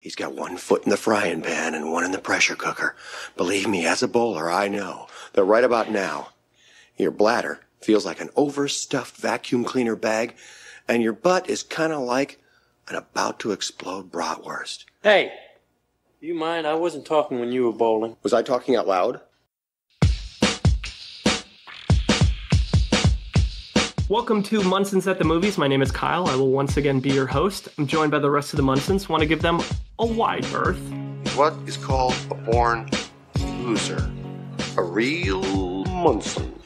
He's got one foot in the frying pan and one in the pressure cooker. Believe me, as a bowler, I know that right about now, your bladder feels like an overstuffed vacuum cleaner bag, and your butt is kind of like an about-to-explode bratwurst. Hey, do you mind? I wasn't talking when you were bowling. Was I talking out loud? Welcome to Munson's at the Movies. My name is Kyle. I will once again be your host. I'm joined by the rest of the Munsons. Want to give them a wide berth. What is called a born loser? A real Munson.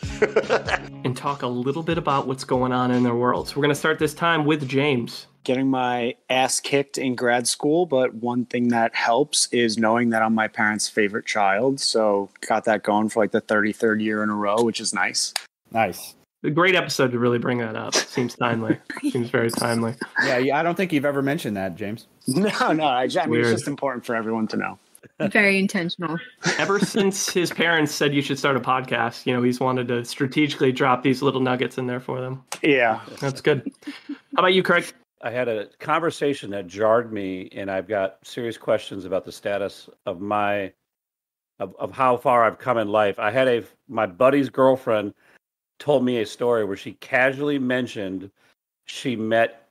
And talk a little bit about what's going on in their world. So we're going to start this time with James. Getting my ass kicked in grad school, but one thing that helps is knowing that I'm my parents' favorite child. So got that going for like the 33rd year in a row, which is nice. Nice. A great episode to really bring that up. Seems timely. Seems very timely. Yeah, I don't think you've ever mentioned that, James. No. I mean, it's just important for everyone to know. Very intentional. Ever since his parents said you should start a podcast, he's wanted to strategically drop these little nuggets in there for them. Yeah. That's good. How about you, Craig? I had a conversation that jarred me, and I've got serious questions about the status of of how far I've come in life. I had my buddy's girlfriend told me a story where she casually mentioned she met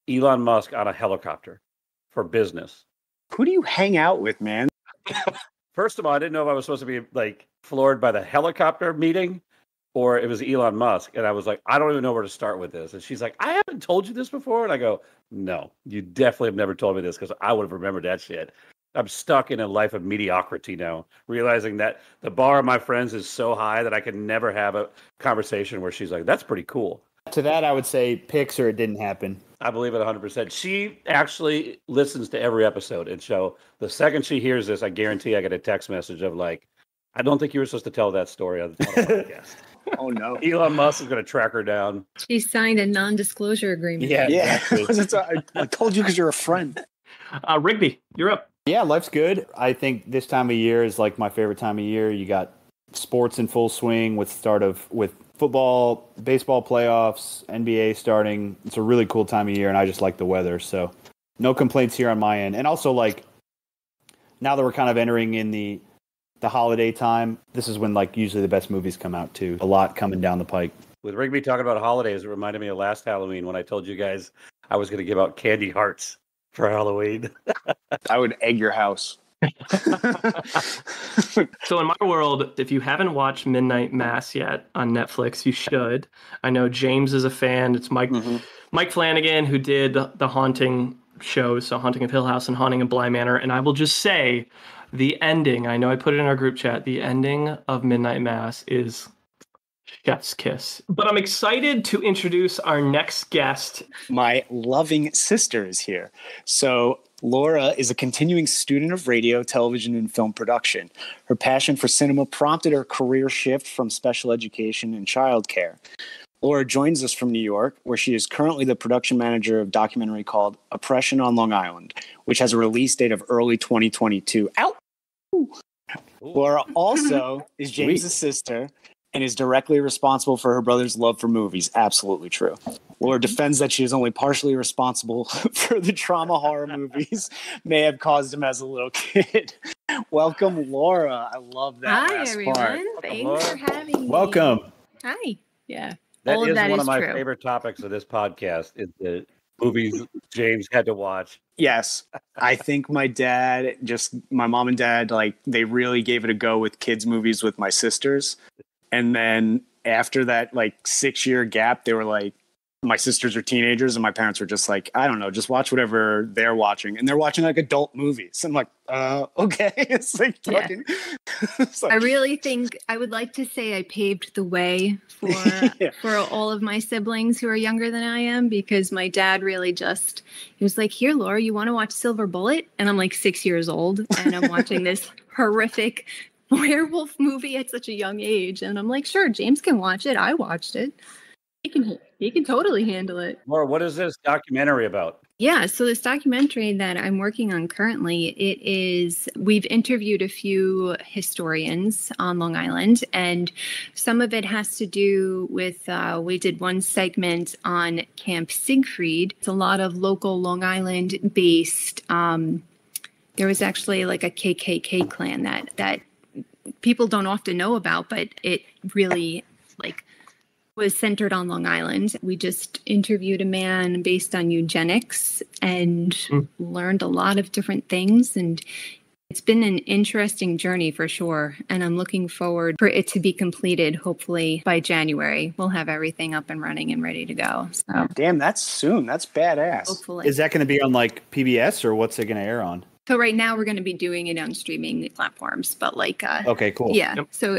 Elon Musk on a helicopter for business. Who do you hang out with, man? First of all, I didn't know if I was supposed to be like floored by the helicopter meeting or it was Elon Musk. And I was like, I don't even know where to start with this. And she's like, I haven't told you this before. And I go, no, you definitely have never told me this because I would have remembered that shit. I'm stuck in a life of mediocrity now, realizing that the bar of my friends is so high that I can never have a conversation where she's like, that's pretty cool. To that, I would say pics or it didn't happen. I believe it 100%. She actually listens to every episode. And so the second she hears this, I guarantee I get a text message of like, I don't think you were supposed to tell that story on the podcast. Oh, no. Elon Musk is going to track her down. She signed a non-disclosure agreement. Yeah. I told you because you're a friend. Rigby, you're up. Yeah, life's good. I think this time of year is like my favorite time of year. You got sports in full swing with football, baseball playoffs, NBA starting. It's a really cool time of year, and I just like the weather. So no complaints here on my end. And also, like, now that we're kind of entering in the holiday time, this is when, like, usually the best movies come out, too. A lot coming down the pike. With Rigby talking about holidays, it reminded me of last Halloween when I told you guys I was going to give out candy hearts for Halloween. I would egg your house. So in my world, if you haven't watched Midnight Mass yet on Netflix, you should. I know James is a fan. It's Mike Flanagan who did the Haunting shows, so Haunting of Hill House and Haunting of Bly Manor. And I will just say the ending, I know I put it in our group chat, the ending of Midnight Mass is chef's kiss. But I'm excited to introduce our next guest. My loving sister is here. So Laura is a continuing student of radio, television, and film production. Her passion for cinema prompted her career shift from special education and childcare. Laura joins us from New York, where she is currently the production manager of a documentary called Oppression on Long Island, which has a release date of early 2022. Ow! Laura also is James's sister and is directly responsible for her brother's love for movies. Absolutely true. Laura defends that she is only partially responsible for the trauma horror movies may have caused him as a little kid. Welcome, Laura. I love that. Hi, everyone. Part. Thanks for having me. Welcome. Hi. Yeah. That All of is that one is of my true. favorite topics of this podcast is the movies James had to watch. Yes. I think my mom and dad, like, they really gave it a go with kids' movies with my sisters. And then after that, like, 6-year gap, they were like, my sisters are teenagers and my parents were just like, I don't know, just watch whatever they're watching. And they're watching like adult movies. I'm like, okay. It's like fucking. It's like, I really think I would like to say I paved the way for for all of my siblings who are younger than I am, because my dad really he was like, here, Laura, you want to watch Silver Bullet? And I'm like 6 years old and I'm watching this horrific werewolf movie at such a young age. And I'm like, sure, James can watch it. I watched it. He can totally handle it. Laura, what is this documentary about? Yeah, so this documentary that I'm working on currently, we've interviewed a few historians on Long Island, and some of it has to do with, we did one segment on Camp Siegfried. It's a lot of local Long Island-based There was actually like a KKK clan that people don't often know about, but it really like was centered on Long Island. We just interviewed a man based on eugenics and learned a lot of different things. And it's been an interesting journey for sure. And I'm looking forward for it to be completed. Hopefully by January, we'll have everything up and running and ready to go. So damn, that's soon. That's badass. hopefully. Is that going to be on like PBS or what's it going to air on? So right now we're going to be doing it on streaming platforms, but like, Okay, cool. yeah. Yep. So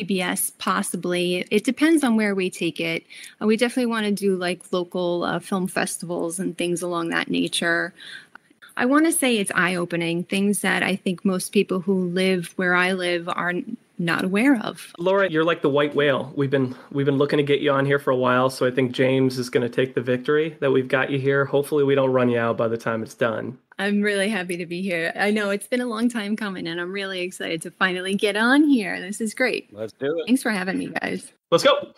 PBS possibly. It depends on where we take it. We definitely want to do like local film festivals and things along that nature. I want to say it's eye-opening, things that I think most people who live where I live are not aware of. Laura, you're like the white whale. We've been looking to get you on here for a while, so I think James is going to take the victory that we've got you here. Hopefully we don't run you out by the time it's done. I'm really happy to be here. I know it's been a long time coming, and I'm really excited to finally get on here. This is great. Let's do it. Thanks for having me, guys. Let's go.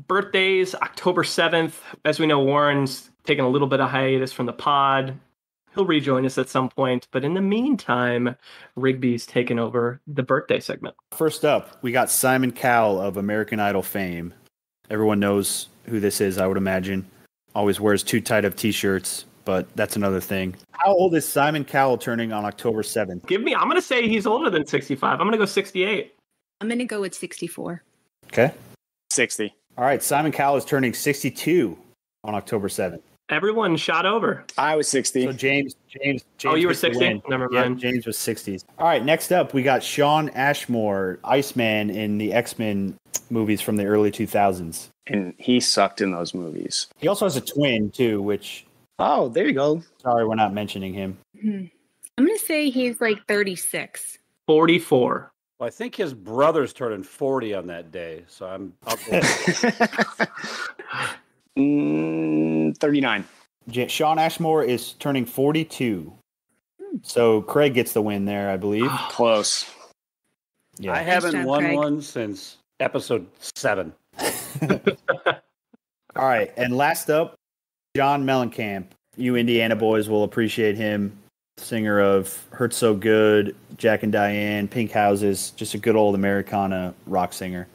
Birthdays, October 7th. As we know, Warren's taking a little bit of hiatus from the pod. He'll rejoin us at some point. But in the meantime, Rigby's taken over the birthday segment. First up, we got Simon Cowell of American Idol fame. Everyone knows who this is, I would imagine. Always wears too tight of t-shirts, but that's another thing. How old is Simon Cowell turning on October 7th? I'm going to say he's older than 65. I'm going to go 68. I'm going to go with 64. Okay. 60. All right, Simon Cowell is turning 62 on October 7th. Everyone shot over. I was 60. So James Oh, you were gets the 60? win. Never Yeah, mind. James was 60s. All right, next up, we got Shawn Ashmore, Iceman in the X-Men movies from the early 2000s. And he sucked in those movies. He also has a twin, too, which... Oh, there you go. Sorry, we're not mentioning him. I'm going to say he's like 36. 44. Well, I think his brother's turning 40 on that day, so I'll go. 39. Shawn Ashmore is turning 42. So Craig gets the win there, I believe. Close. Yeah. I haven't job, won Craig. one since episode 7. All right, and last up, John Mellencamp. You Indiana boys will appreciate him. Singer of Hurt So Good, Jack and Diane, Pink Houses, just a good old Americana rock singer.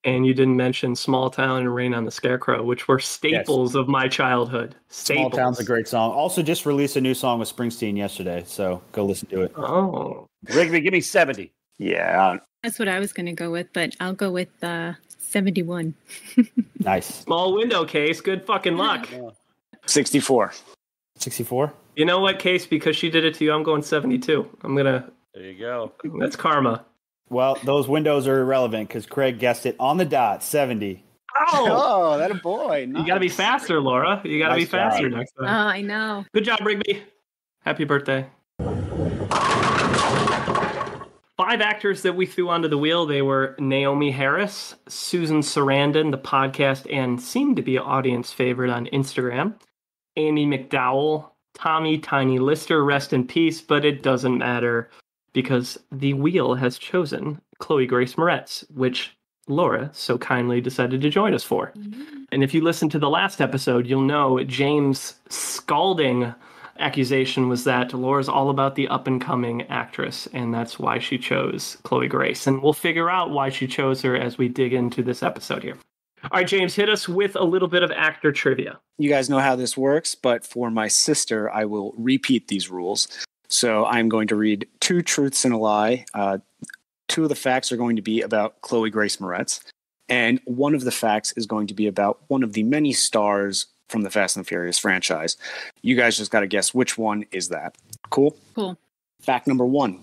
And you didn't mention Small Town and Rain on the Scarecrow, which were staples of my childhood. Small Staples. Town's a great song. Also just released a new song with Springsteen yesterday, so go listen to it. Oh. Rigby, give me 70. Yeah. That's what I was going to go with, but I'll go with 71. Nice. Small window, Case. Good fucking luck. 64. 64? You know what, Case? Because she did it to you, I'm going 72. There you go. That's karma. Well, those windows are irrelevant because Craig guessed it on the dot, 70. Oh! that a boy. You got to be faster, Laura. You got to be Nice faster job. next Oh, time. I know. Good job, Rigby. Happy birthday. 5 actors that we threw onto the wheel. They were Naomi Harris, Susan Sarandon, the podcast and seemed to be an audience favorite on Instagram, Amy McDowell, Tommy Tiny Lister, rest in peace, but it doesn't matter because the wheel has chosen Chloë Grace Moretz, which Laura so kindly decided to join us for. And if you listen to the last episode, you'll know James' scalding accusation was that Laura's all about the up-and-coming actress, and that's why she chose Chloë Grace. And we'll figure out why she chose her as we dig into this episode here. All right, James, hit us with a little bit of actor trivia. You guys know how this works, but for my sister, I will repeat these rules. So I'm going to read 2 truths and a lie. 2 of the facts are going to be about Chloë Grace Moretz, and 1 of the facts is going to be about one of the many stars from the Fast and Furious franchise. You guys just got to guess which one is that. Cool? Cool. Fact number 1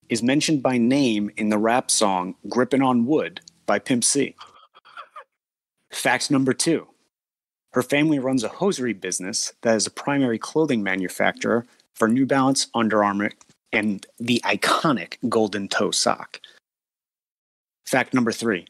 is mentioned by name in the rap song Grippin' on Wood by Pimp C. Fact number 2. Her family runs a hosiery business that is a primary clothing manufacturer for New Balance, Under Armour, and the iconic Golden Toe sock. Fact number 3.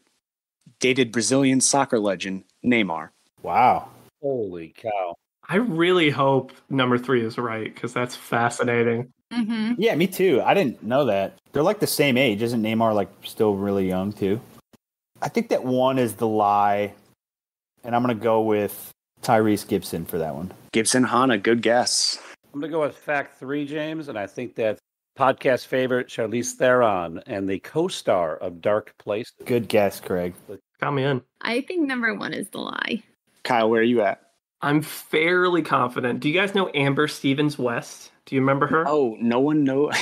Dated Brazilian soccer legend Neymar. Wow. Holy cow. I really hope number 3 is right, because that's fascinating. Mm-hmm. Yeah, me too. I didn't know that. They're like the same age. Isn't Neymar like still really young too? I think that 1 is the lie, and I'm going to go with Tyrese Gibson for that one. Gibson Hanna, good guess. I'm going to go with fact 3, James, and I think that's podcast favorite Charlize Theron and the co-star of Dark Place. Good guess, Craig. Got me in. I think number 1 is The Lie. Kyle, where are you at? I'm fairly confident. Do you guys know Amber Stevens West? Do you remember her? Oh, no one knows.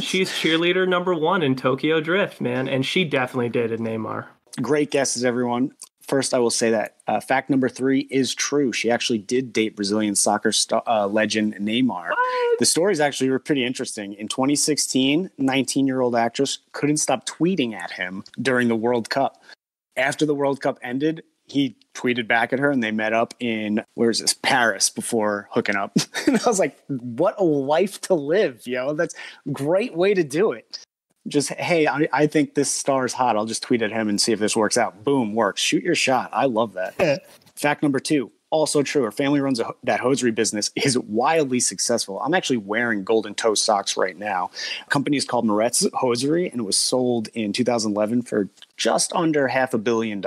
She's cheerleader number 1 in Tokyo Drift, man. And she definitely dated Neymar. Great guesses, everyone. First, I will say that fact number 3 is true. She actually did date Brazilian soccer legend Neymar. What? The stories actually were pretty interesting. In 2016, 19-year-old actress couldn't stop tweeting at him during the World Cup. After the World Cup ended, he tweeted back at her and they met up in, Paris before hooking up. And I was like, what a life to live, yo. That's a great way to do it. Just, hey, I think this star is hot. I'll just tweet at him and see if this works out. Boom, works. Shoot your shot. I love that. Fact number 2, also true. Her family runs that hosiery business, is wildly successful. I'm actually wearing golden toe socks right now. The company is called Moretz Hosiery, and it was sold in 2011 for just under $500 million.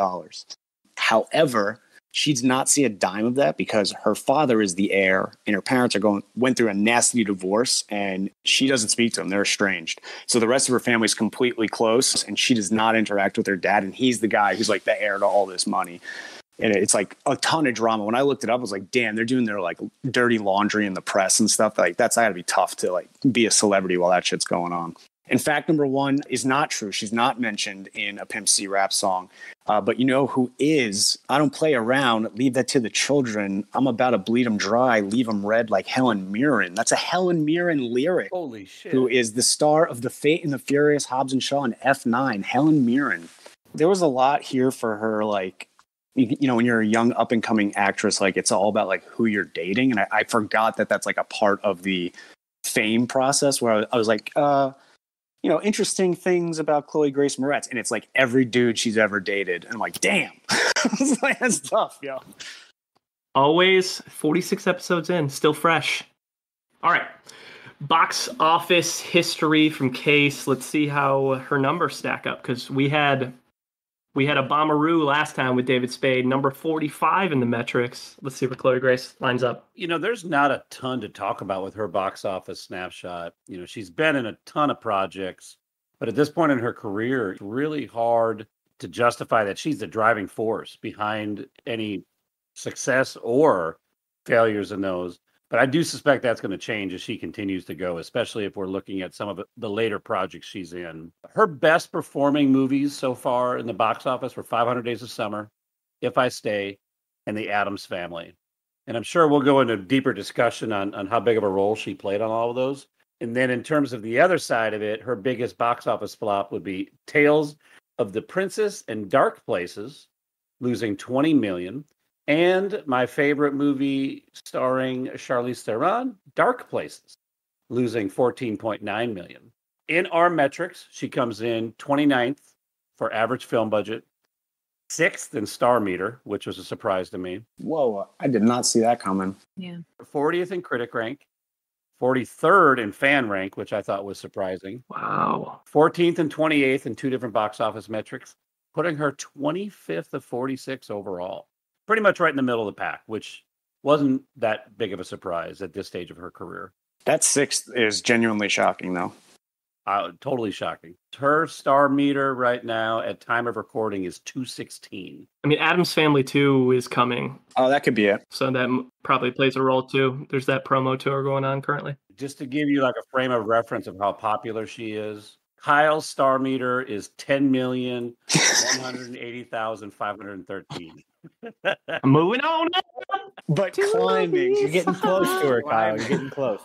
However, she did not see a dime of that because her father is the heir and her parents went through a nasty divorce and she doesn't speak to them. They're estranged. So the rest of her family is completely close and she does not interact with her dad. And he's the guy who's like the heir to all this money. And it's like a ton of drama. When I looked it up, I was like, damn, they're doing their like dirty laundry in the press and stuff. Like that's gotta be tough to like be a celebrity while that shit's going on. And fact number 1 is not true. She's not mentioned in a Pimp C rap song. But you know who is? I don't play around. Leave that to the children. I'm about to bleed them dry. Leave them red like Helen Mirren. That's a Helen Mirren lyric. Holy shit. Who is the star of The Fate and the Furious, Hobbs and Shaw, and F9. Helen Mirren. There was a lot here for her, like, you know, when you're a young up-and-coming actress, like, it's all about, like, who you're dating. And I forgot that that's, like, a part of the fame process where I was like, you know, interesting things about Chloë Grace Moretz. And it's like every dude she's ever dated. And I'm like, damn. I was like, that's tough, yo. Always 46 episodes in, still fresh. All right. Box office history from Case. Let's see how her numbers stack up. Because we had a bombaroo last time with David Spade, number 45 in the metrics. Let's see where Chloë Grace lines up. You know, there's not a ton to talk about with her box office snapshot. You know, she's been in a ton of projects, but at this point in her career, it's really hard to justify that she's the driving force behind any success or failures in those. But I do suspect that's going to change as she continues to go, especially if we're looking at some of the later projects she's in. Her best performing movies so far in the box office were 500 Days of Summer, If I Stay, and The Addams Family. And I'm sure we'll go into deeper discussion on how big of a role she played on all of those. And then in terms of the other side of it, her biggest box office flop would be Tales of the Princess and Dark Places, losing $20 million. And my favorite movie starring Charlize Theron, Dark Places, losing $14.9 million. In our metrics, she comes in 29th for average film budget, 6th in Star Meter, which was a surprise to me. Whoa, I did not see that coming. Yeah. 40th in critic rank, 43rd in fan rank, which I thought was surprising. Wow. 14th and 28th in 2 different box office metrics, putting her 25th of 46 overall. Pretty much right in the middle of the pack, which wasn't that big of a surprise at this stage of her career. That 6th is genuinely shocking, though. Totally shocking. Her Star Meter right now at time of recording is 216. I mean, Addams Family 2 is coming. Oh, that could be it. So that probably plays a role, too. There's that promo tour going on currently. Just to give you like a frame of reference of how popular she is, Kyle's Star Meter is 10,180,513. I'm moving on. But climbing. You're getting close to her, Kyle. You're getting close.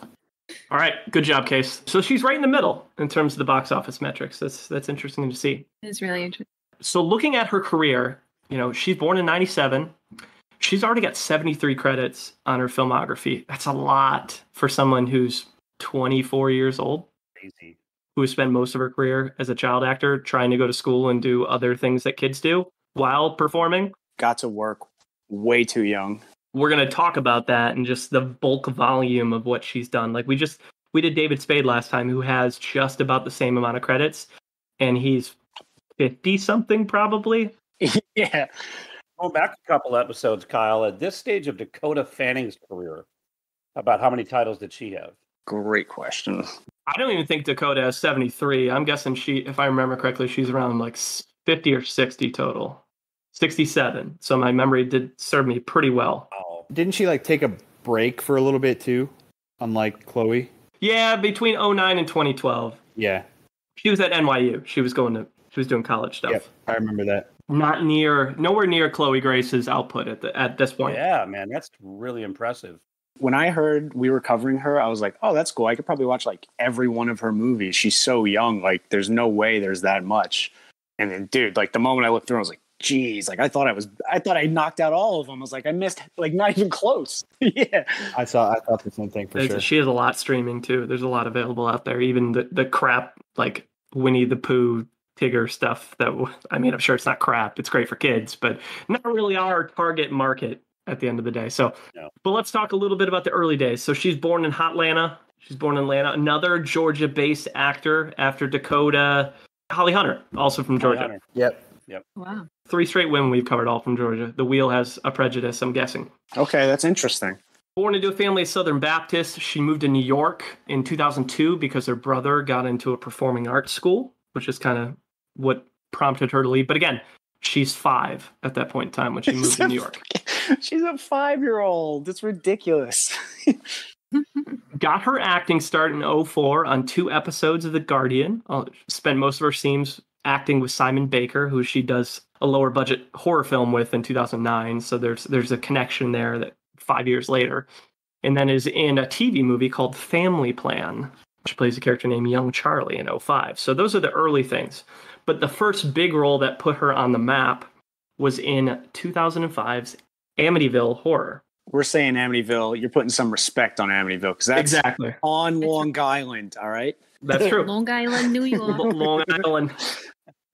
All right, good job, Case. So she's right in the middle in terms of the box office metrics. That's interesting to see. It's really interesting. So looking at her career, you know, she's born in 97. She's already got 73 credits on her filmography. That's a lot for someone who's 24 years old. Crazy. Who has spent most of her career as a child actor trying to go to school and do other things that kids do while performing. Got to work way too young. We're going to talk about that and just the bulk volume of what she's done. Like we did David Spade last time, who has just about the same amount of credits, and he's 50 something probably. Yeah. Going back a couple episodes, Kyle, at this stage of Dakota Fanning's career, about how many titles did she have? Great question. I don't even think Dakota has 73. I'm guessing if I remember correctly, she's around like 50 or 60 total. 67. So my memory did serve me pretty well. Oh. Didn't she like take a break for a little bit too? Unlike Chloe? Yeah, between 09 and 2012. Yeah. She was at NYU. She was doing college stuff. Yep, I remember that. Nowhere near Chloë Grace's output at this point. Yeah, man, that's really impressive. When I heard we were covering her, I was like, oh, that's cool. I could probably watch like every one of her movies. She's so young. Like, there's no way there's that much. And then, dude, like the moment I looked through, I was like, geez, like I thought I knocked out all of them. I was like, I missed like not even close. Yeah. I thought the same thing for sure. She has a lot streaming too. There's a lot available out there. Even the crap like Winnie the Pooh, Tigger stuff I'm sure it's not crap. It's great for kids, but not really our target market at the end of the day. So, no. But let's talk a little bit about the early days. So she's born in Hotlanta. She's born in Atlanta. Another Georgia-based actor after Dakota. Holly Hunter, also from Georgia. Hunter. Yep. Wow. 3 straight women we've covered all from Georgia. The Wheel has a prejudice, I'm guessing. Okay, that's interesting. Born into a family of Southern Baptists, she moved to New York in 2002 because her brother got into a performing arts school, which is kind of what prompted her to leave. But again, she's 5 at that point in time when she moved to New York. She's a 5-year-old. That's ridiculous. Got her acting start in 2004 on 2 episodes of The Guardian. Spent most of her scenes acting with Simon Baker, who she does a lower budget horror film with in 2009. So there's a connection there that 5 years later. And then is in a TV movie called Family Plan. She plays a character named Young Charlie in 2005. So those are the early things. But the first big role that put her on the map was in 2005's Amityville Horror. We're saying Amityville. You're putting some respect on Amityville because that's exactly on Long Island, all right? That's true. Long Island, New York. Long Island.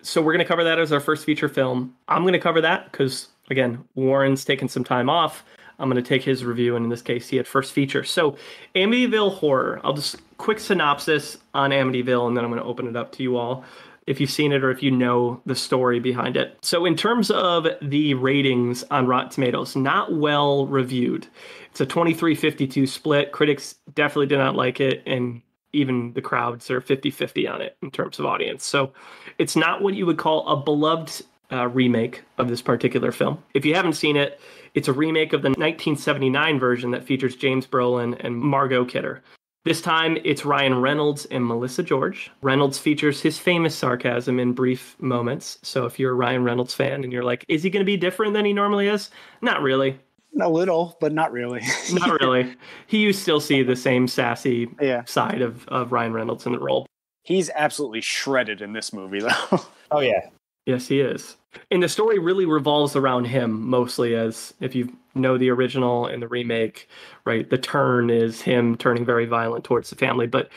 So we're going to cover that as our first feature film. I'm going to cover that because, again, Warren's taken some time off. I'm going to take his review, and in this case, he had first feature. So Amityville Horror. I'll just quick synopsis on Amityville, and then I'm going to open it up to you all if you've seen it or if you know the story behind it. So in terms of the ratings on Rotten Tomatoes, not well reviewed. It's a 23-52 split. Critics definitely did not like it, and even the crowds are 50-50 on it in terms of audience. So it's not what you would call a beloved remake of this particular film. If you haven't seen it, it's a remake of the 1979 version that features James Brolin and Margot Kidder. This time, it's Ryan Reynolds and Melissa George. Reynolds features his famous sarcasm in brief moments. So if you're a Ryan Reynolds fan and you're like, is he going to be different than he normally is? Not really. A little, but not really. Not really. You still see the same sassy side of Ryan Reynolds in the role. He's absolutely shredded in this movie, though. Oh, yeah. Yes, he is. And the story really revolves around him mostly, as if you know the original and the remake, right? The turn is him turning very violent towards the family. But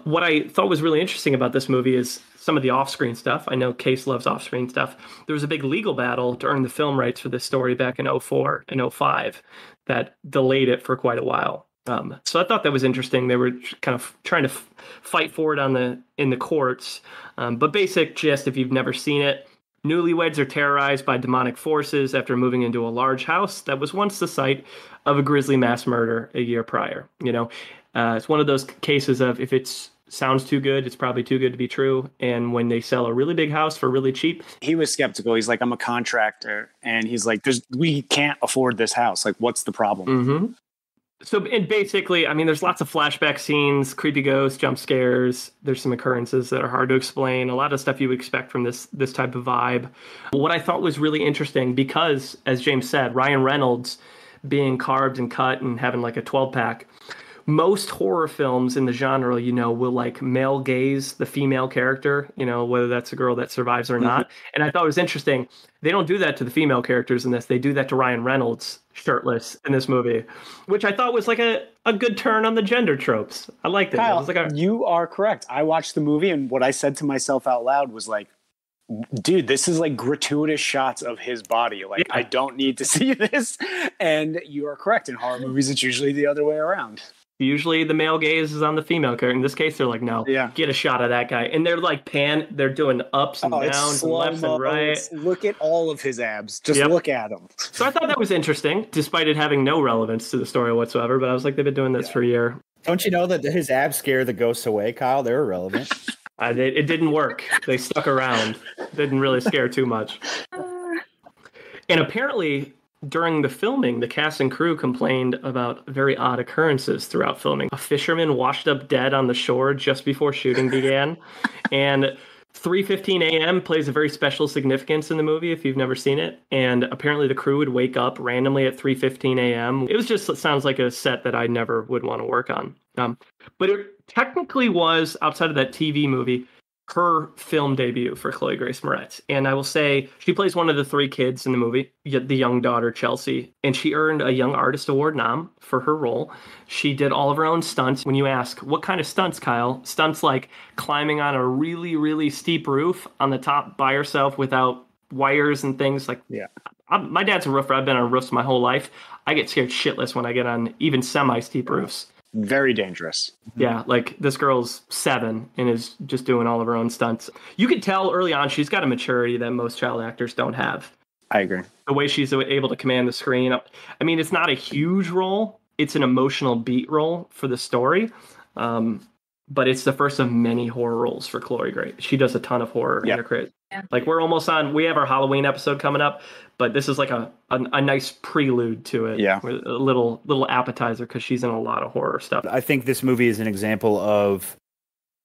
what I thought was really interesting about this movie is some of the off-screen stuff. I know Case loves off-screen stuff. There was a big legal battle to earn the film rights for this story back in 2004 and 2005 that delayed it for quite a while. So I thought that was interesting. They were kind of trying to fight for it in the courts. But basic gist, if you've never seen it, newlyweds are terrorized by demonic forces after moving into a large house that was once the site of a grisly mass murder a year prior. It's one of those cases of if it sounds too good, it's probably too good to be true. And when they sell a really big house for really cheap. He was skeptical. He's like, I'm a contractor. And he's like, we can't afford this house. Like, what's the problem? Mm-hmm. So, and basically, there's lots of flashback scenes, creepy ghosts, jump scares. There's some occurrences that are hard to explain. A lot of stuff you would expect from this type of vibe. What I thought was really interesting, because, as James said, Ryan Reynolds being carved and cut and having like a 12-pack, most horror films in the genre, will like male gaze the female character, whether that's a girl that survives or not. And I thought it was interesting. They don't do that to the female characters in this. They do that to Ryan Reynolds shirtless in this movie, which I thought was like a good turn on the gender tropes. I liked it. Kyle, It was like you are correct. I watched the movie, and what I said to myself out loud was like, dude, this is like gratuitous shots of his body. Like, I don't need to see this. And you are correct. In horror movies, it's usually the other way around. Usually the male gaze is on the female character. In this case, they're like, no, get a shot of that guy. And they're like they're doing ups and downs and lefts and right. Look at all of his abs. Just look at them. So I thought that was interesting, despite it having no relevance to the story whatsoever. But I was like, they've been doing this for a year. Don't you know that his abs scare the ghosts away, Kyle? They're irrelevant. It didn't work. They stuck around. Didn't really scare too much. And apparently, during the filming, the cast and crew complained about very odd occurrences throughout filming. A fisherman washed up dead on the shore just before shooting began. And 3:15 a.m. plays a very special significance in the movie if you've never seen it. And apparently the crew would wake up randomly at 3:15 a.m. It sounds like a set that I never would want to work on. But it technically was, outside of that TV movie, her film debut for Chloë Grace Moretz. And I will say she plays one of the three kids in the movie, the young daughter, Chelsea. And she earned a Young Artist Award nom for her role. She did all of her own stunts. When you ask, what kind of stunts, Kyle? Stunts like climbing on a really, really steep roof on the top by herself without wires and things. Like, my dad's a roofer. I've been on roofs my whole life. I get scared shitless when I get on even semi-steep roofs. Very dangerous. Yeah, like this girl's 7 and is just doing all of her own stunts. You could tell early on she's got a maturity that most child actors don't have. I agree. The way she's able to command the screen. I mean, it's not a huge role. It's an emotional beat role for the story. But it's the first of many horror roles for Chloë Grace. She does a ton of horror in her career. Yeah. Like we have our Halloween episode coming up, but this is like a nice prelude to it. Yeah. With a little appetizer because she's in a lot of horror stuff. I think this movie is an example of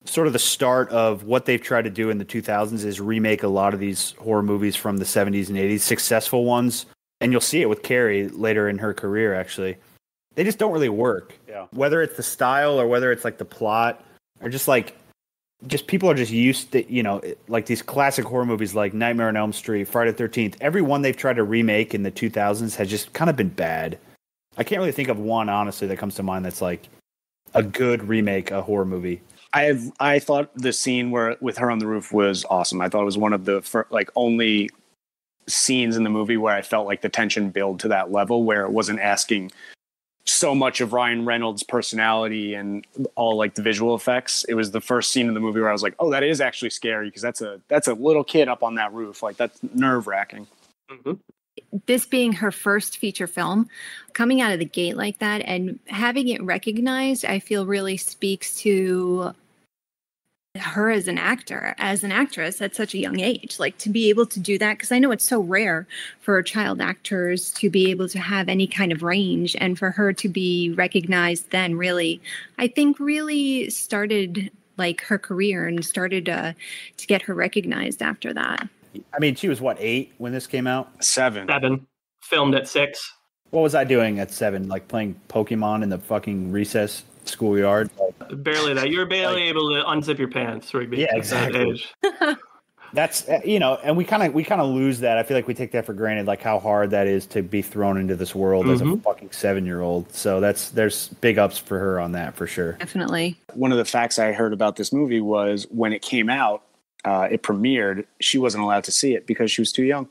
sort of the start of what they've tried to do in the 2000s is remake a lot of these horror movies from the 70s and 80s, successful ones. And you'll see it with Carrie later in her career, actually. They just don't really work. Yeah. Whether it's the style or whether it's like the plot or just people are just used to, like these classic horror movies like Nightmare on Elm Street, Friday the 13th. Every one they've tried to remake in the 2000s has just kind of been bad. I can't really think of one, honestly, that comes to mind that's like a good remake, a horror movie. I thought the scene with her on the roof was awesome. I thought it was one of the only scenes in the movie where I felt like the tension built to that level where it wasn't asking so much of Ryan Reynolds' personality and all like the visual effects. It was the first scene in the movie where I was like, oh, that is actually scary because that's a little kid up on that roof. Like that's nerve wracking. Mm-hmm. This being her first feature film, coming out of the gate like that and having it recognized, I feel really speaks to her as an actress at such a young age, like to be able to do that. Cause I know it's so rare for child actors to be able to have any kind of range, and for her to be recognized then really started like her career and started to get her recognized after that. I mean, she was 8 when this came out? 7. Filmed at 6. What was I doing at 7? Like playing Pokemon in the fucking recess schoolyard? Barely that. You're barely able to unzip your pants, Rigby. Yeah, exactly. That's and we kind of lose that. I feel like we take that for granted, like how hard that is to be thrown into this world as a fucking 7-year-old. So there's big ups for her on that for sure. Definitely. One of the facts I heard about this movie was when it came out, it premiered, she wasn't allowed to see it because she was too young.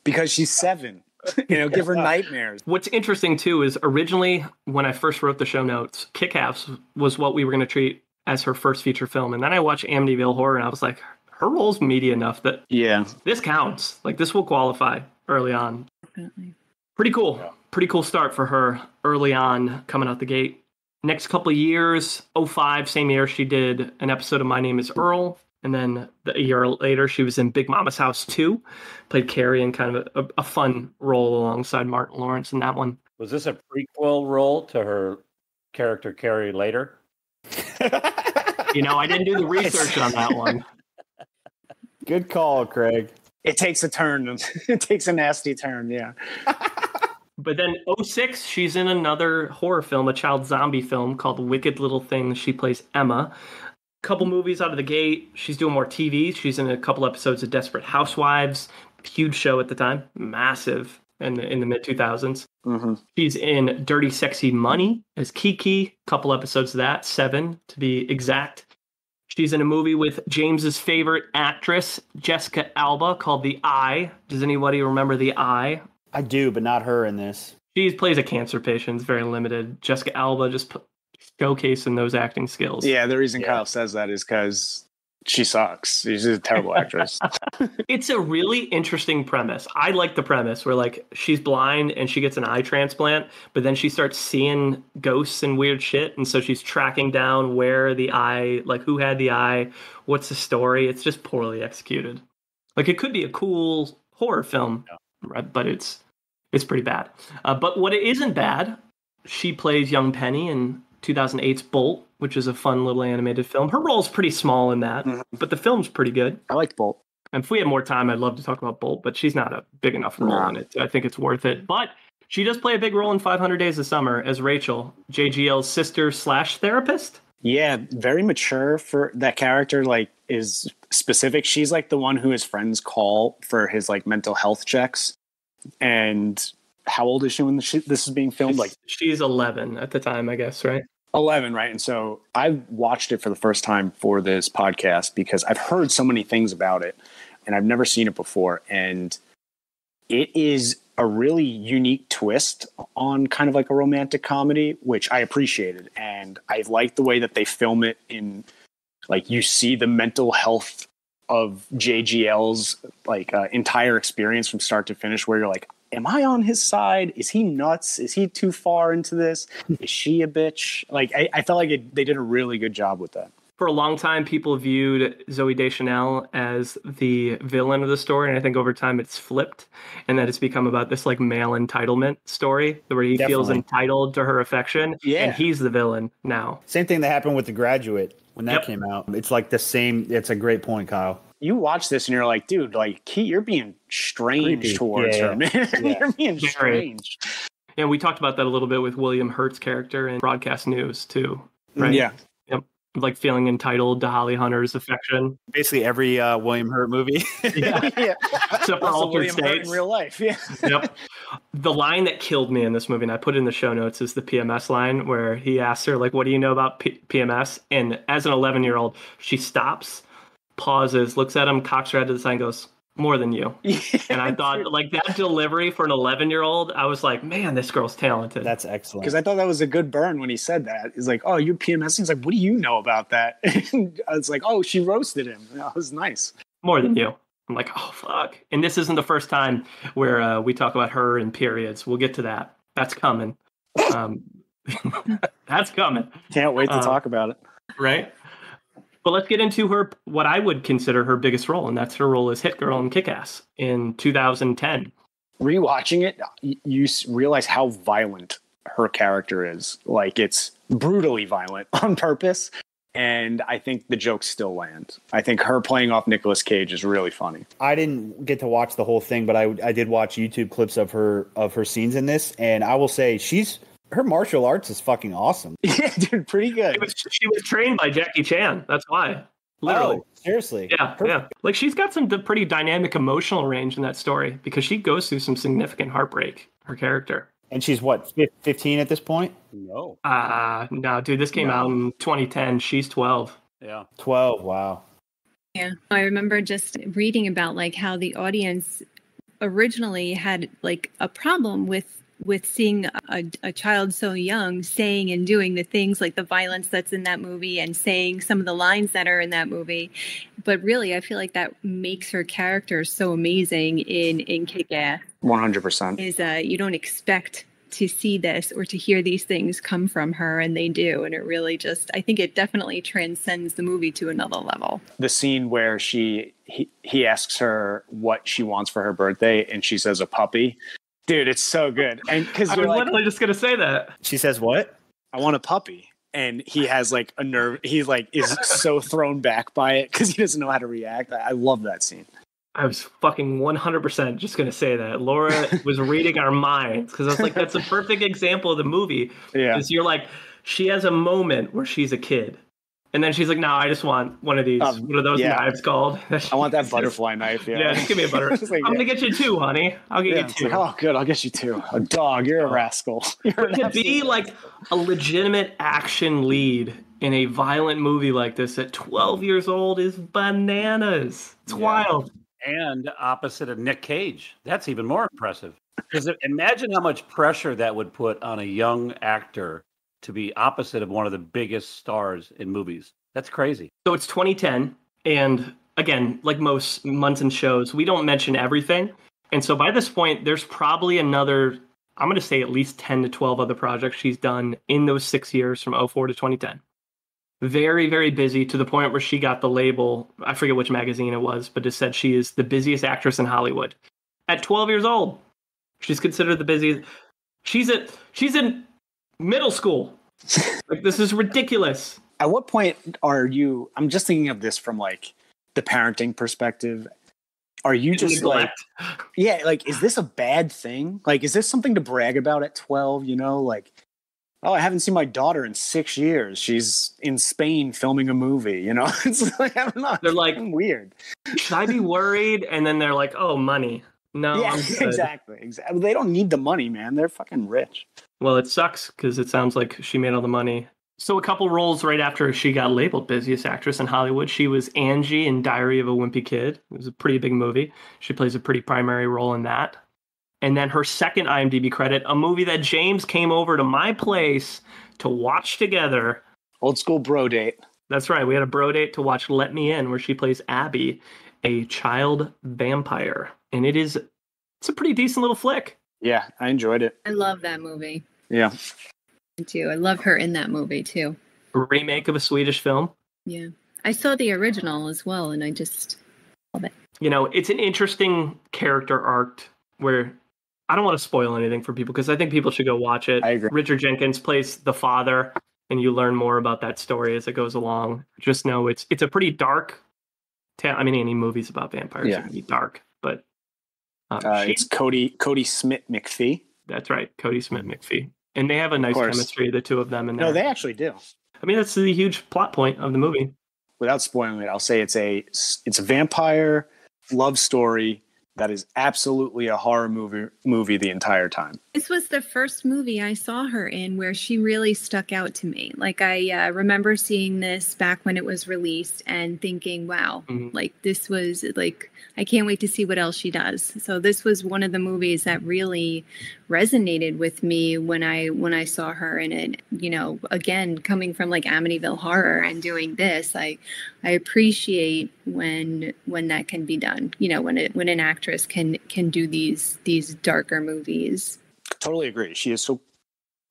Because she's 7. Give her nightmares. What's interesting, too, is originally when I first wrote the show notes, Kick-Ass was what we were going to treat as her first feature film. And then I watched Amityville Horror, and I was like, her role's meaty enough that this counts. Like, this will qualify early on. Definitely. Pretty cool. Yeah. Pretty cool start for her early on coming out the gate. Next couple of years, 2005, same year, she did an episode of My Name is Earl. And then a year later, she was in Big Mama's House 2, played Carrie in kind of a fun role alongside Martin Lawrence in that one. Was this a prequel role to her character Carrie later? I didn't do the research on that one. Good call, Craig. It takes a turn. It takes a nasty turn, yeah. But then 2006, she's in another horror film, a child zombie film called Wicked Little Things. She plays Emma. Couple movies out of the gate. She's doing more TV. She's in a couple episodes of Desperate Housewives. Huge show at the time. Massive in the mid 2000s. Mm-hmm. She's in Dirty Sexy Money as Kiki. Couple episodes of that, 7 to be exact. She's in a movie with James's favorite actress, Jessica Alba, called The Eye. Does anybody remember The Eye? I do, but not her in this. She plays a cancer patient. It's very limited. Jessica Alba just showcasing those acting skills. Yeah, the reason Kyle says that is because she sucks. She's a terrible actress. It's a really interesting premise. I like the premise where like she's blind and she gets an eye transplant, but then she starts seeing ghosts and weird shit, and so she's tracking down where the eye, like who had the eye, what's the story. It's just poorly executed. Like it could be a cool horror film, right? But it's pretty bad. But what it isn't bad, she plays young Penny in 2008's Bolt, which is a fun little animated film. Her role's pretty small in that, but the film's pretty good. I liked Bolt. And if we had more time, I'd love to talk about Bolt, but she's not a big enough role in it. I think it's worth it. But she does play a big role in 500 Days of Summer as Rachel, JGL's sister/therapist. Yeah, very mature for that character, like, is specific. She's like the one who his friends call for his like mental health checks. And how old is she when this is being filmed? She's 11 at the time, I guess, right? 11, right? And so I watched it for the first time for this podcast because I've heard so many things about it and I've never seen it before. And it is a really unique twist on kind of like a romantic comedy, which I appreciated. And I like the way that they film it in, like, you see the mental health of JGL's like entire experience from start to finish, where you're like, am I on his side? Is he nuts? Is he too far into this? Is she a bitch? Like, I felt like they did a really good job with that. For a long time, people viewed Zooey Deschanel as the villain of the story, and I think over time it's flipped, and that it's become about this like male entitlement story where he feels entitled to her affection, and he's the villain now. Same thing that happened with The Graduate when that came out. It's like the same. It's a great point, Kyle. You watch this and you're like, dude, like, you're being strange towards her, man. You're being strange. And we talked about that a little bit with William Hurt's character in Broadcast News too, right? Yeah. Yep. Like feeling entitled to Holly Hunter's affection. Basically every William Hurt movie. Except for Altered States. In real life, Yep. The line that killed me in this movie, and I put it in the show notes, is the PMS line where he asks her, like, what do you know about PMS? And as an 11-year-old, she stops, pauses, looks at him, cocks her head to the side and goes, more than you. And I thought, like, that delivery for an 11-year-old, I was like, man, this girl's talented. That's excellent. Because I thought that was a good burn when he said that. He's like, oh, you're PMS? He's like, what do you know about that? And I was like, oh, she roasted him. That was nice. More than you. I'm like, oh, fuck. And this isn't the first time where we talk about her in periods. We'll get to that. That's coming. That's coming. Can't wait to talk about it. Right? But let's get into her, what I would consider her biggest role, and that's her role as Hit Girl in Kick-Ass in 2010. Rewatching it, you realize how violent her character is. Like, it's brutally violent on purpose, and I think the jokes still land. I think her playing off Nicolas Cage is really funny. I didn't get to watch the whole thing, but I did watch YouTube clips of her scenes in this, and I will say her martial arts is fucking awesome. Yeah, dude, pretty good. She was trained by Jackie Chan. That's why. Literally. Oh, seriously. Yeah. Like, she's got some pretty dynamic emotional range in that story because she goes through some significant heartbreak, her character. And she's what, 15 at this point? No. No, dude, this came out in 2010. She's 12. Yeah. 12, wow. Yeah. I remember just reading about like how the audience originally had like a problem with seeing a child so young saying and doing the things like the violence that's in that movie and saying some of the lines that are in that movie. But really, I feel like that makes her character so amazing in Kick-Ass. 100%. Is you don't expect to see this or to hear these things come from her, and they do. And it really just, I think it definitely transcends the movie to another level. The scene where he asks her what she wants for her birthday, and she says a puppy. Dude, it's so good. And because I was literally just gonna say that. She says what? I want a puppy. And he has like a nerve. He like is so thrown back by it because he doesn't know how to react. I love that scene. I was fucking 100% just gonna say that. Laura was reading our minds because I was like, that's a perfect example of the movie. Yeah. Because you're like, she has a moment where she's a kid. And then she's like, no, I just want one of these. What are those knives called? I want that butterfly knife. Yeah, just give me a butterfly. Like, I'm going to get you two, honey. I'll get you two. Like, oh, good. I'll get you two. A dog. You're a rascal. To be like a legitimate action lead in a violent movie like this at 12 years old is bananas. It's wild. And opposite of Nick Cage. That's even more impressive. Because imagine how much pressure that would put on a young actor to be opposite of one of the biggest stars in movies. That's crazy. So it's 2010, and again, like most Munson shows, we don't mention everything. And so by this point, there's probably another, I'm going to say at least 10 to 12 other projects she's done in those 6 years from 04 to 2010. Very, very busy to the point where she got the label, I forget which magazine it was, but it said she is the busiest actress in Hollywood. At 12 years old, she's considered the busiest. She's in middle school. Like, this is ridiculous. At what point are you, I'm just thinking of this from like the parenting perspective. Are you just Neglect. like, yeah, like, is this a bad thing? Like, is this something to brag about at 12? You know, like, oh, I haven't seen my daughter in 6 years. She's in Spain filming a movie. You know, it's like, I don't know. They're like, weird. Should I be worried? And then they're like, oh, money. No, Yeah, I'm good. exactly. They don't need the money, man. They're fucking rich. Well, it sucks because it sounds like she made all the money. So a couple roles right after she got labeled busiest actress in Hollywood. She was Angie in Diary of a Wimpy Kid. It was a pretty big movie. She plays a pretty primary role in that. And then her second IMDb credit, a movie that James came over to my place to watch together. Old school bro date. That's right. We had a bro date to watch Let Me In, where she plays Abby, a child vampire. And it's a pretty decent little flick. Yeah, I enjoyed it. I love that movie. Yeah. Me too. I love her in that movie too. A remake of a Swedish film. Yeah. I saw the original as well, and I just love it. You know, it's an interesting character arc where I don't want to spoil anything for people because I think people should go watch it. I agree. Richard Jenkins plays the father, and you learn more about that story as it goes along. Just know it's a pretty dark tale. I mean, any movies about vampires can be dark, but it's Cody Smith McPhee. That's right, Cody Smith McPhee. And they have a nice chemistry, the two of them. In there. No, they actually do. I mean, that's the huge plot point of the movie. Without spoiling it, I'll say it's a vampire love story that is absolutely a horror movie the entire time. This was the first movie I saw her in where she really stuck out to me. Like, I remember seeing this back when it was released and thinking, wow, like, this was, like, I can't wait to see what else she does. So this was one of the movies that really resonated with me when I saw her in it. You know, again, coming from, like, Amityville Horror and doing this, I appreciate when that can be done. You know, when an actress can do these darker movies. Totally agree. She is so,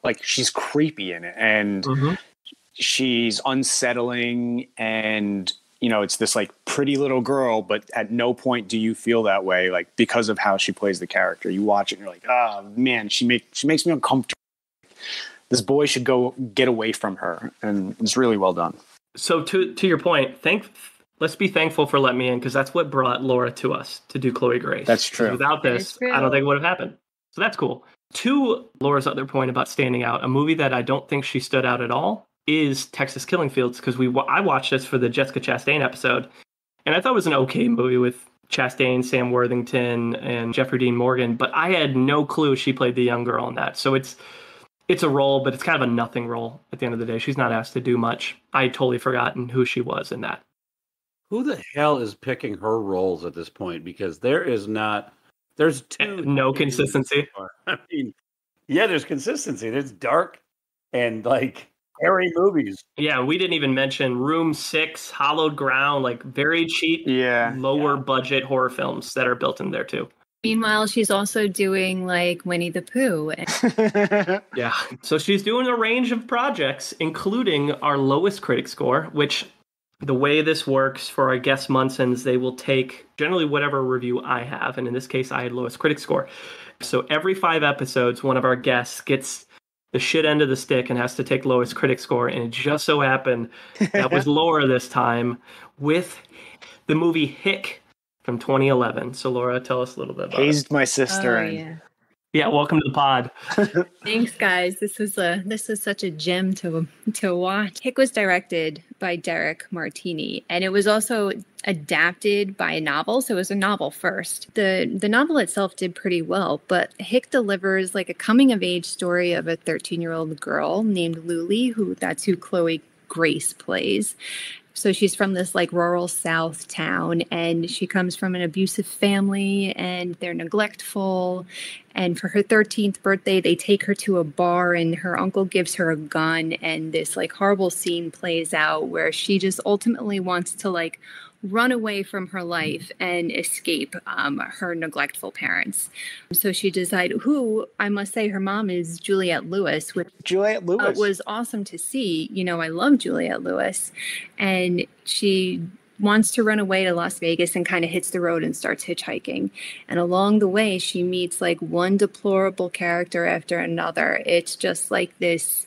like, she's creepy in it, and she's unsettling, and you know, it's this like pretty little girl, but at no point do you feel that way, like, because of how she plays the character. You watch it and you're like, oh man, she makes me uncomfortable. This boy should go get away from her, and it's really well done. So to your point, let's be thankful for Let Me In, because that's what brought Laura to us to do Chloë Grace. That's true. Without this, I don't think it would have happened. So that's cool. To Laura's other point about standing out, a movie that I don't think she stood out at all is Texas Killing Fields, because I watched this for the Jessica Chastain episode, and I thought it was an okay movie with Chastain, Sam Worthington, and Jeffrey Dean Morgan, but I had no clue she played the young girl in that. So it's a role, but it's kind of a nothing role at the end of the day. She's not asked to do much. I had totally forgotten who she was in that. Who the hell is picking her roles at this point? Because there's no consistency. I mean, yeah, there's consistency. There's dark and like scary movies. Yeah, we didn't even mention Room 6, Hallowed Ground, like very cheap, lower budget horror films that are built in there too. Meanwhile, she's also doing like Winnie the Pooh. Yeah, so she's doing a range of projects, including our lowest critic score, which the way this works for our guest Munsons, they will take generally whatever review I have. And in this case, I had lowest critic score. So every 5 episodes, one of our guests gets the shit end of the stick and has to take lowest critic score. And it just so happened that was Laura this time with the movie Hick from 2011. So Laura, tell us a little bit about Hazed my sister. Yeah, welcome to the pod. Thanks, guys. This is such a gem to watch. Hick was directed by Derek Martini, and it was also adapted by a novel. So it was a novel first. The novel itself did pretty well, but Hick delivers like a coming of age story of a 13-year-old girl named Luli, that's who Chloë Grace plays. So she's from this like rural South town, and she comes from an abusive family, and they're neglectful. And for her 13th birthday, they take her to a bar, and her uncle gives her a gun, and this like horrible scene plays out where she just ultimately wants to like run away from her life and escape her neglectful parents. So she decided, who I must say her mom is Juliette Lewis, which Juliette Lewis was awesome to see. You know, I love Juliette Lewis. And she wants to run away to Las Vegas and kind of hits the road and starts hitchhiking. And along the way, she meets like one deplorable character after another. It's just like this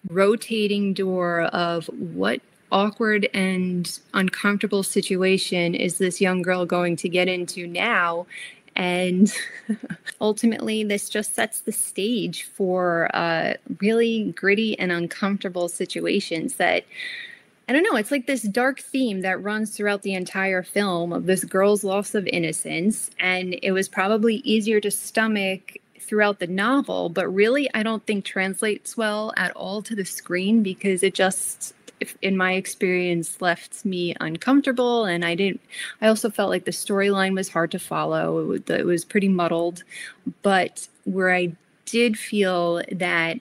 rotating door of what awkward and uncomfortable situation is this young girl going to get into now? And ultimately, this just sets the stage for really gritty and uncomfortable situations that, I don't know, it's like this dark theme that runs throughout the entire film of this girl's loss of innocence. And it was probably easier to stomach throughout the novel, but really, I don't think translates well at all to the screen, because it just, in my experience, left me uncomfortable. And I also felt like the storyline was hard to follow. It was pretty muddled. But where I did feel that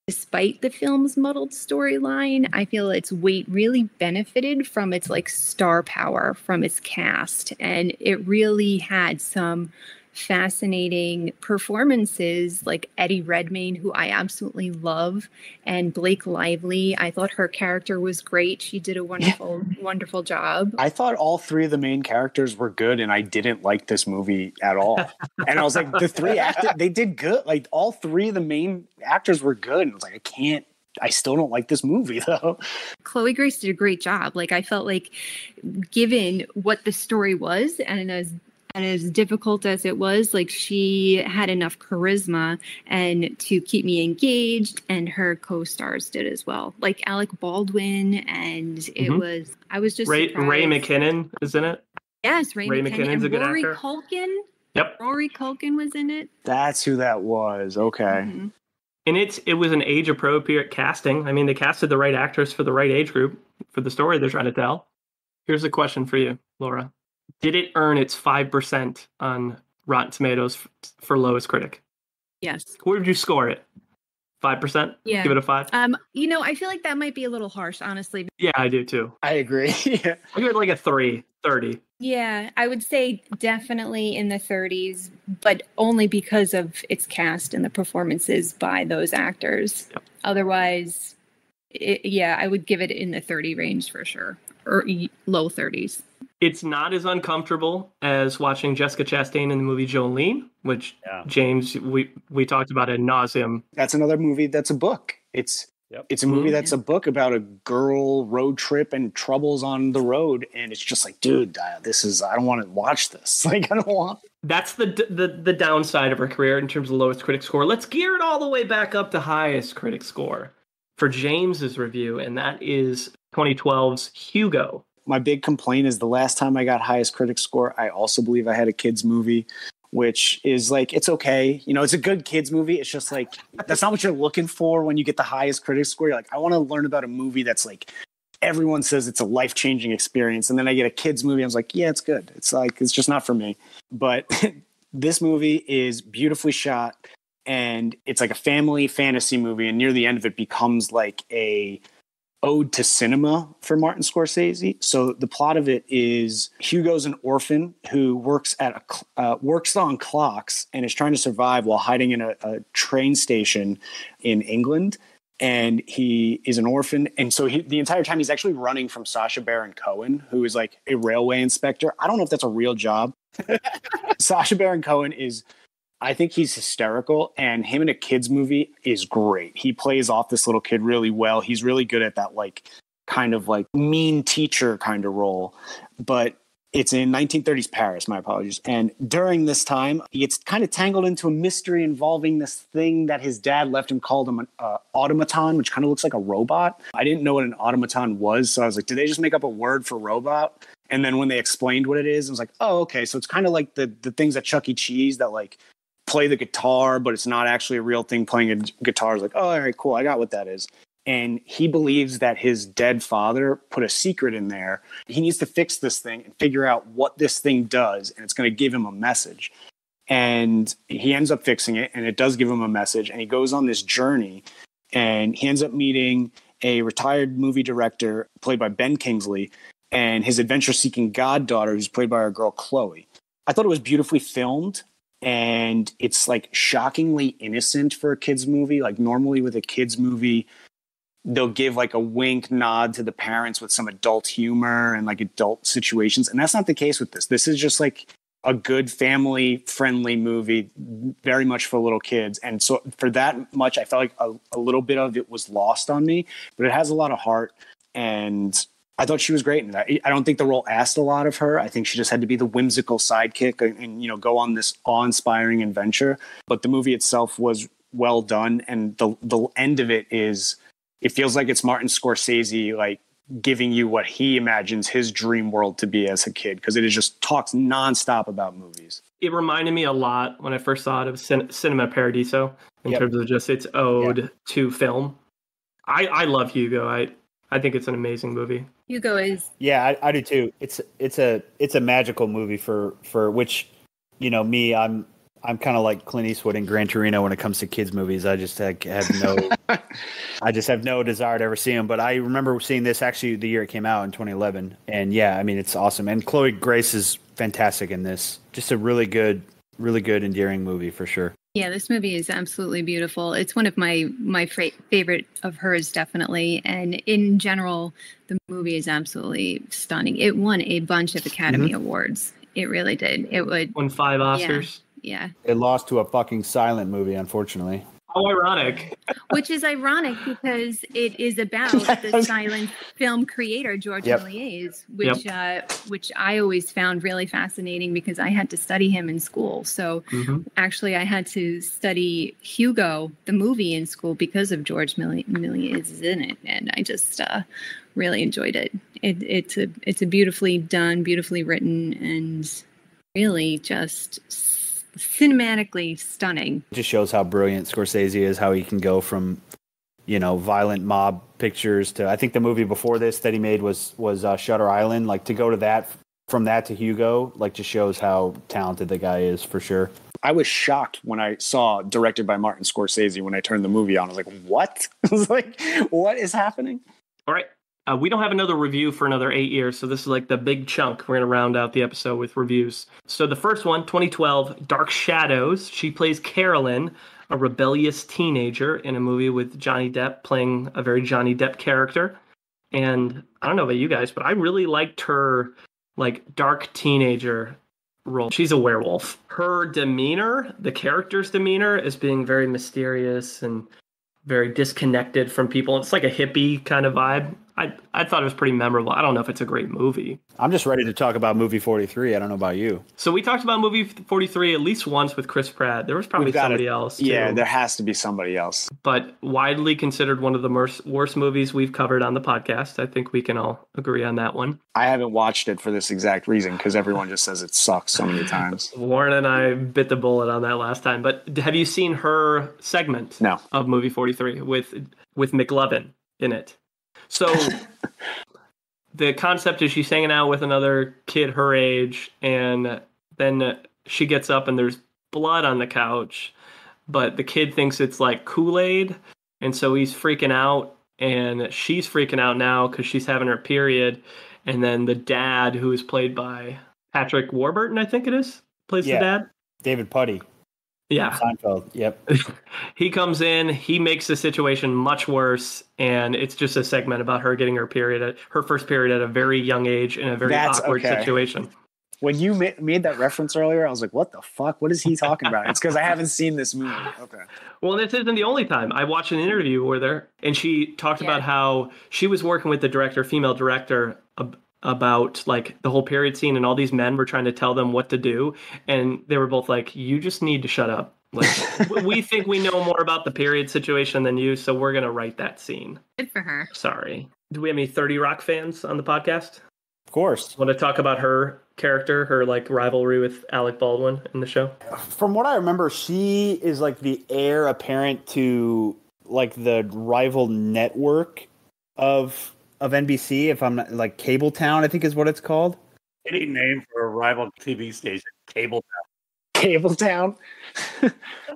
despite the film's muddled storyline, I feel its weight really benefited from its like star power from its cast. And it really had some fascinating performances, like Eddie Redmayne, who I absolutely love, and Blake Lively. I thought her character was great. She did a wonderful job. I thought all three of the main characters were good, and I didn't like this movie at all. And I was like, the three actors, they did good. Like all three of the main actors were good. And I was like, I still don't like this movie though. Chloë Grace did a great job. Like I felt like, given what the story was, and as difficult as it was, like she had enough charisma and to keep me engaged, and her co-stars did as well, like Alec Baldwin, and I was just Ray surprised. McKinnon is in it. Yes, Ray McKinnon's a good Rory actor. Culkin. Yep, Rory Culkin was in it. That's who that was. Okay. Mm-hmm. And it was an age appropriate casting. I mean, they casted the right actors for the right age group for the story they're trying to tell. Here's a question for you, Laura. Did it earn its 5% on Rotten Tomatoes for lowest critic? Yes. Where did you score it? 5%? Yeah. Give it a 5? You know, I feel like that might be a little harsh, honestly. Yeah, I do too. I agree. Yeah. I give it like a 30. Yeah, I would say definitely in the 30s, but only because of its cast and the performances by those actors. Yep. Otherwise, I would give it in the 30 range for sure, or low 30s. It's not as uncomfortable as watching Jessica Chastain in the movie Jolene, which James, we talked about ad nauseum. That's another movie that's a book. It's a movie that's a book about a girl road trip and troubles on the road, and it's just like, dude, I don't want to watch this. Like, I don't want. That's the downside of her career in terms of lowest critic score. Let's gear it all the way back up to highest critic score for James's review, and that is 2012's Hugo. My big complaint is the last time I got highest critic score, I also believe I had a kids movie, which is like, it's okay. You know, it's a good kids movie. It's just like, that's not what you're looking for when you get the highest critic score. You're like, I want to learn about a movie that's like, everyone says it's a life-changing experience. And then I get a kids movie. I was like, yeah, it's good. It's like, it's just not for me. But this movie is beautifully shot, and it's like a family fantasy movie. And near the end of it becomes like a ode to cinema for Martin Scorsese. So the plot of it is Hugo's an orphan who works on clocks and is trying to survive while hiding in a train station in England. And he is an orphan. And so the entire time he's actually running from Sacha Baron Cohen, who is like a railway inspector. I don't know if that's a real job. Sacha Baron Cohen I think he's hysterical, and him in a kid's movie is great. He plays off this little kid really well. He's really good at that like kind of like mean teacher kind of role. But it's in 1930s Paris, my apologies. And during this time, he gets kind of tangled into a mystery involving this thing that his dad left him called an automaton, which kind of looks like a robot. I didn't know what an automaton was, so I was like, did they just make up a word for robot? And then when they explained what it is, I was like, oh, okay. So it's kind of like the things at Chuck E. Cheese that like play the guitar, but it's not actually a real thing playing a guitar. Is like, oh, all right, cool. I got what that is. and he believes that his dead father put a secret in there. He needs to fix this thing and figure out what this thing does, and it's going to give him a message. And he ends up fixing it, and it does give him a message, and he goes on this journey, and he ends up meeting a retired movie director played by Ben Kingsley and his adventure-seeking goddaughter who's played by our girl Chloe. I thought it was beautifully filmed, and it's like shockingly innocent for a kid's movie. Like normally with a kid's movie, they'll give like a wink nod to the parents with some adult humor and like adult situations. And that's not the case with this. This is just like a good family friendly movie, very much for little kids. And so for that much, I felt like a little bit of it was lost on me, but it has a lot of heart. And I thought she was great. And I don't think the role asked a lot of her. I think she just had to be the whimsical sidekick and you know, go on this awe-inspiring adventure. But the movie itself was well done. And the end of it is, it feels like it's Martin Scorsese, like giving you what he imagines his dream world to be as a kid. Cause it is just talks nonstop about movies. It reminded me a lot when I first saw it of Cinema Paradiso in terms of just its ode to film. I love Hugo. I think it's an amazing movie. Hugo is. Yeah, I do too. It's a magical movie for which, you know, me, I'm kind of like Clint Eastwood and Gran Torino when it comes to kids movies. I just have no desire to ever see them. But I remember seeing this actually the year it came out in 2011, and yeah, I mean it's awesome. And Chloë Grace is fantastic in this. Just a really good, endearing movie for sure. Yeah, this movie is absolutely beautiful. It's one of my favorite of hers, definitely. And in general, the movie is absolutely stunning. It won a bunch of Academy Awards. It really did. It won 5 Oscars. Yeah. It lost to a fucking silent movie, unfortunately. How ironic. Which is ironic because it is about the silent film creator, George Méliès, which I always found really fascinating because I had to study him in school. So actually I had to study Hugo, the movie, in school because of George Méliès is in it. And I just really enjoyed it. It's a beautifully done, beautifully written, and really just cinematically stunning. It just shows how brilliant Scorsese is, how he can go from, you know, violent mob pictures to, I think the movie before this that he made was Shutter Island. Like to go to that, from that to Hugo, like just shows how talented the guy is for sure. I was shocked when I saw directed by Martin Scorsese when I turned the movie on. I was like, what? I was like, what is happening? All right. We don't have another review for another 8 years, so this is like the big chunk. We're going to round out the episode with reviews. So the first one, 2012, Dark Shadows. She plays Carolyn, a rebellious teenager in a movie with Johnny Depp playing a very Johnny Depp character. And I don't know about you guys, but I really liked her like dark teenager role. She's a werewolf. Her demeanor, the character's demeanor, is being very mysterious and very disconnected from people. It's like a hippie kind of vibe. I thought it was pretty memorable. I don't know if it's a great movie. I'm just ready to talk about movie 43. I don't know about you. So we talked about movie 43 at least once with Chris Pratt. There was probably somebody else too. Yeah, there has to be somebody else. But widely considered one of the worst movies we've covered on the podcast. I think we can all agree on that one. I haven't watched it for this exact reason because everyone just says it sucks so many times. Warren and I bit the bullet on that last time. But have you seen her segment of movie 43 with McLovin in it? So the concept is she's hanging out with another kid her age, and then she gets up and there's blood on the couch, but the kid thinks it's like Kool-Aid, and so he's freaking out, and she's freaking out now because she's having her period, and then the dad, who is played by Patrick Warburton, I think it is, plays the dad. David Puddy. Yeah. Seinfeld, yep. He comes in, he makes the situation much worse, and it's just a segment about her getting her first period at a very young age in a very awkward situation. When you made that reference earlier, I was like, what the fuck? What is he talking about? It's because I haven't seen this movie. Okay. Well, this isn't the only time. I watched an interview with her, and she talked about how she was working with the female director, about like the whole period scene, and all these men were trying to tell them what to do, and they were both like, you just need to shut up. Like, we think we know more about the period situation than you, so we're gonna write that scene. Good for her. Sorry. Do we have any 30 Rock fans on the podcast? Of course. Want to talk about her character, her like rivalry with Alec Baldwin in the show? From what I remember, she is like the heir apparent to like the rival network of NBC. If I'm not like Cable Town, I think is what it's called. Any name for a rival TV station, Cable Cable Town.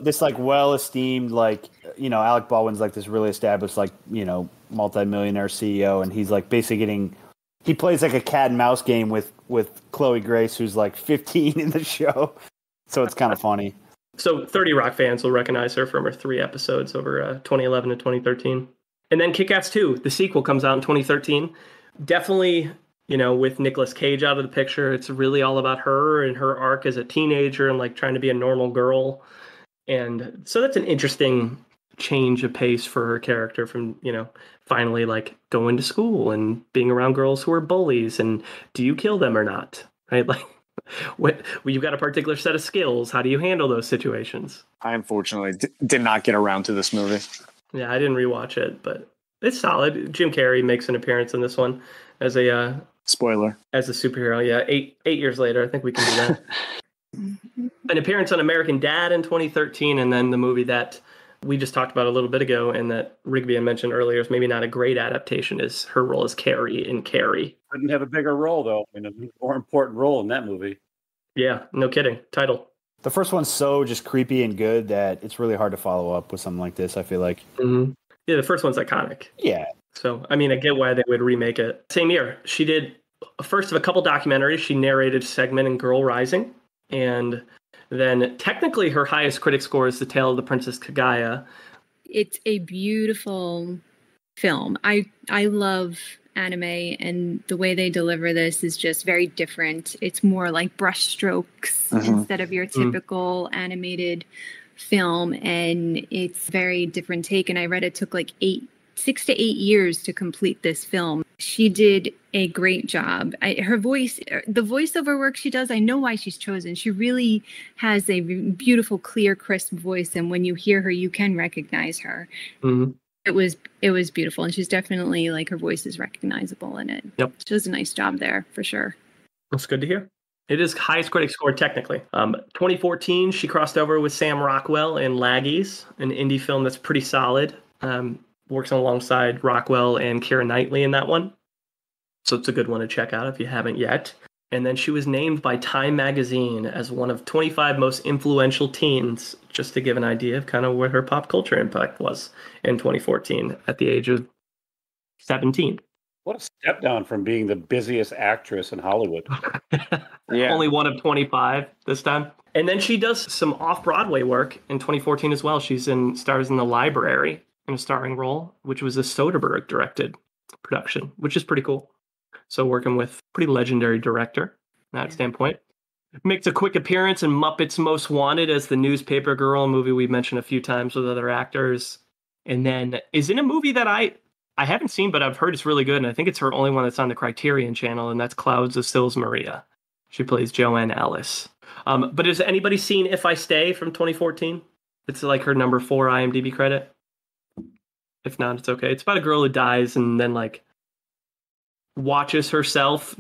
This like well-esteemed, like, you know, Alec Baldwin's like this really established, like, you know, multi-millionaire CEO, and he's like basically he plays like a cat and mouse game with Chloë Grace, who's like 15 in the show. So it's kind of funny. So 30 Rock fans will recognize her from her 3 episodes over 2011 to 2013. And then Kick-Ass 2, the sequel, comes out in 2013. Definitely, you know, with Nicolas Cage out of the picture, it's really all about her and her arc as a teenager and like trying to be a normal girl. And so that's an interesting change of pace for her character from, you know, finally like going to school and being around girls who are bullies and do you kill them or not? Right? Like, when you've got a particular set of skills, how do you handle those situations? I unfortunately did not get around to this movie. Yeah, I didn't rewatch it, but it's solid. Jim Carrey makes an appearance in this one as a spoiler, as a superhero. Yeah, eight years later, I think we can do that. An appearance on American Dad in 2013, and then the movie that we just talked about a little bit ago, and that Rigby had mentioned earlier is maybe not a great adaptation, is her role as Carrie in Carrie. couldn't have a bigger role, though. I mean, a more important role in that movie. Yeah, no kidding. Title. The first one's so just creepy and good that it's really hard to follow up with something like this, I feel like. Mm-hmm. Yeah, the first one's iconic. Yeah. So, I mean, I get why they would remake it. Same year, she did first of a couple documentaries. She narrated a segment in Girl Rising. And then technically her highest critic score is The Tale of the Princess Kaguya. It's a beautiful film. I love anime, and the way they deliver this is just very different. It's more like brushstrokes instead of your typical animated film, and it's very different take. And I read it took like 6 to 8 years to complete this film. She did a great job. Her voice, the voiceover work she does, I know why she's chosen. She really has a beautiful, clear, crisp voice, and when you hear her, you can recognize her. Mm-hmm. It was beautiful, and she's definitely, like, her voice is recognizable in it. Yep. She does a nice job there, for sure. That's good to hear. It is highest critic score technically. 2014, she crossed over with Sam Rockwell in Laggies, an indie film that's pretty solid. Works alongside Rockwell and Keira Knightley in that one. So it's a good one to check out if you haven't yet. And then she was named by Time Magazine as one of 25 most influential teens, just to give an idea of kind of what her pop culture impact was in 2014 at the age of 17. What a step down from being the busiest actress in Hollywood. Yeah. Only one of 25 this time. And then she does some off-Broadway work in 2014 as well. Stars in The Library in a starring role, which was a Soderbergh directed production, which is pretty cool. So working with pretty legendary director from that standpoint. Makes a quick appearance in Muppets Most Wanted as the newspaper girl, a movie we've mentioned a few times with other actors. And then is in a movie that I haven't seen, but I've heard it's really good. And I think it's her only one that's on the Criterion channel, and that's Clouds of Sils Maria. She plays Joanne Alice. But has anybody seen If I Stay from 2014? It's like her number 4 IMDb credit. If not, it's okay. It's about a girl who dies and then like watches herself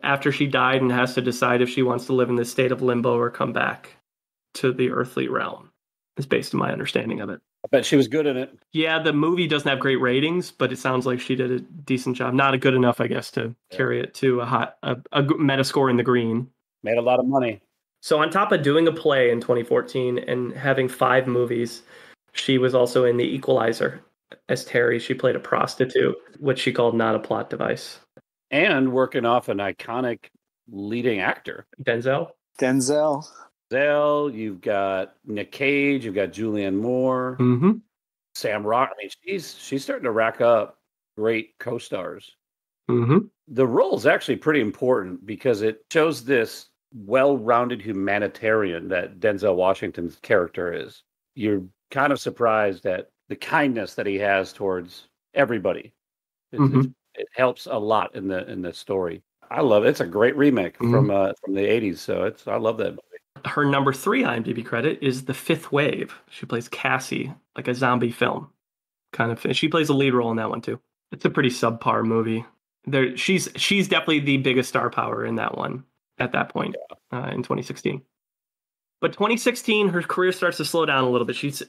after she died and has to decide if she wants to live in this state of limbo or come back to the earthly realm. It's based on my understanding of it. I bet she was good in it. Yeah, the movie doesn't have great ratings, but it sounds like she did a decent job. Not a good enough, I guess, to carry it to a Metascore in the green. Made a lot of money. So on top of doing a play in 2014 and having 5 movies, she was also in The Equalizer. As Terry, she played a prostitute, which she called Not a Plot Device. And working off an iconic leading actor. Denzel. You've got Nick Cage, you've got Julianne Moore, Sam Rock. I mean, she's starting to rack up great co-stars. The role is actually pretty important because it shows this well-rounded humanitarian that Denzel Washington's character is. You're kind of surprised at the kindness that he has towards everybody. It helps a lot in the story. I love it. It's a great remake from the 80s, so I love that movie. Her number 3 IMDb credit is The Fifth Wave. She plays Cassie, like a zombie film kind of. She plays a lead role in that one too. It's a pretty subpar movie. She's definitely the biggest star power in that one at that point in 2016. But 2016, her career starts to slow down a little bit. She's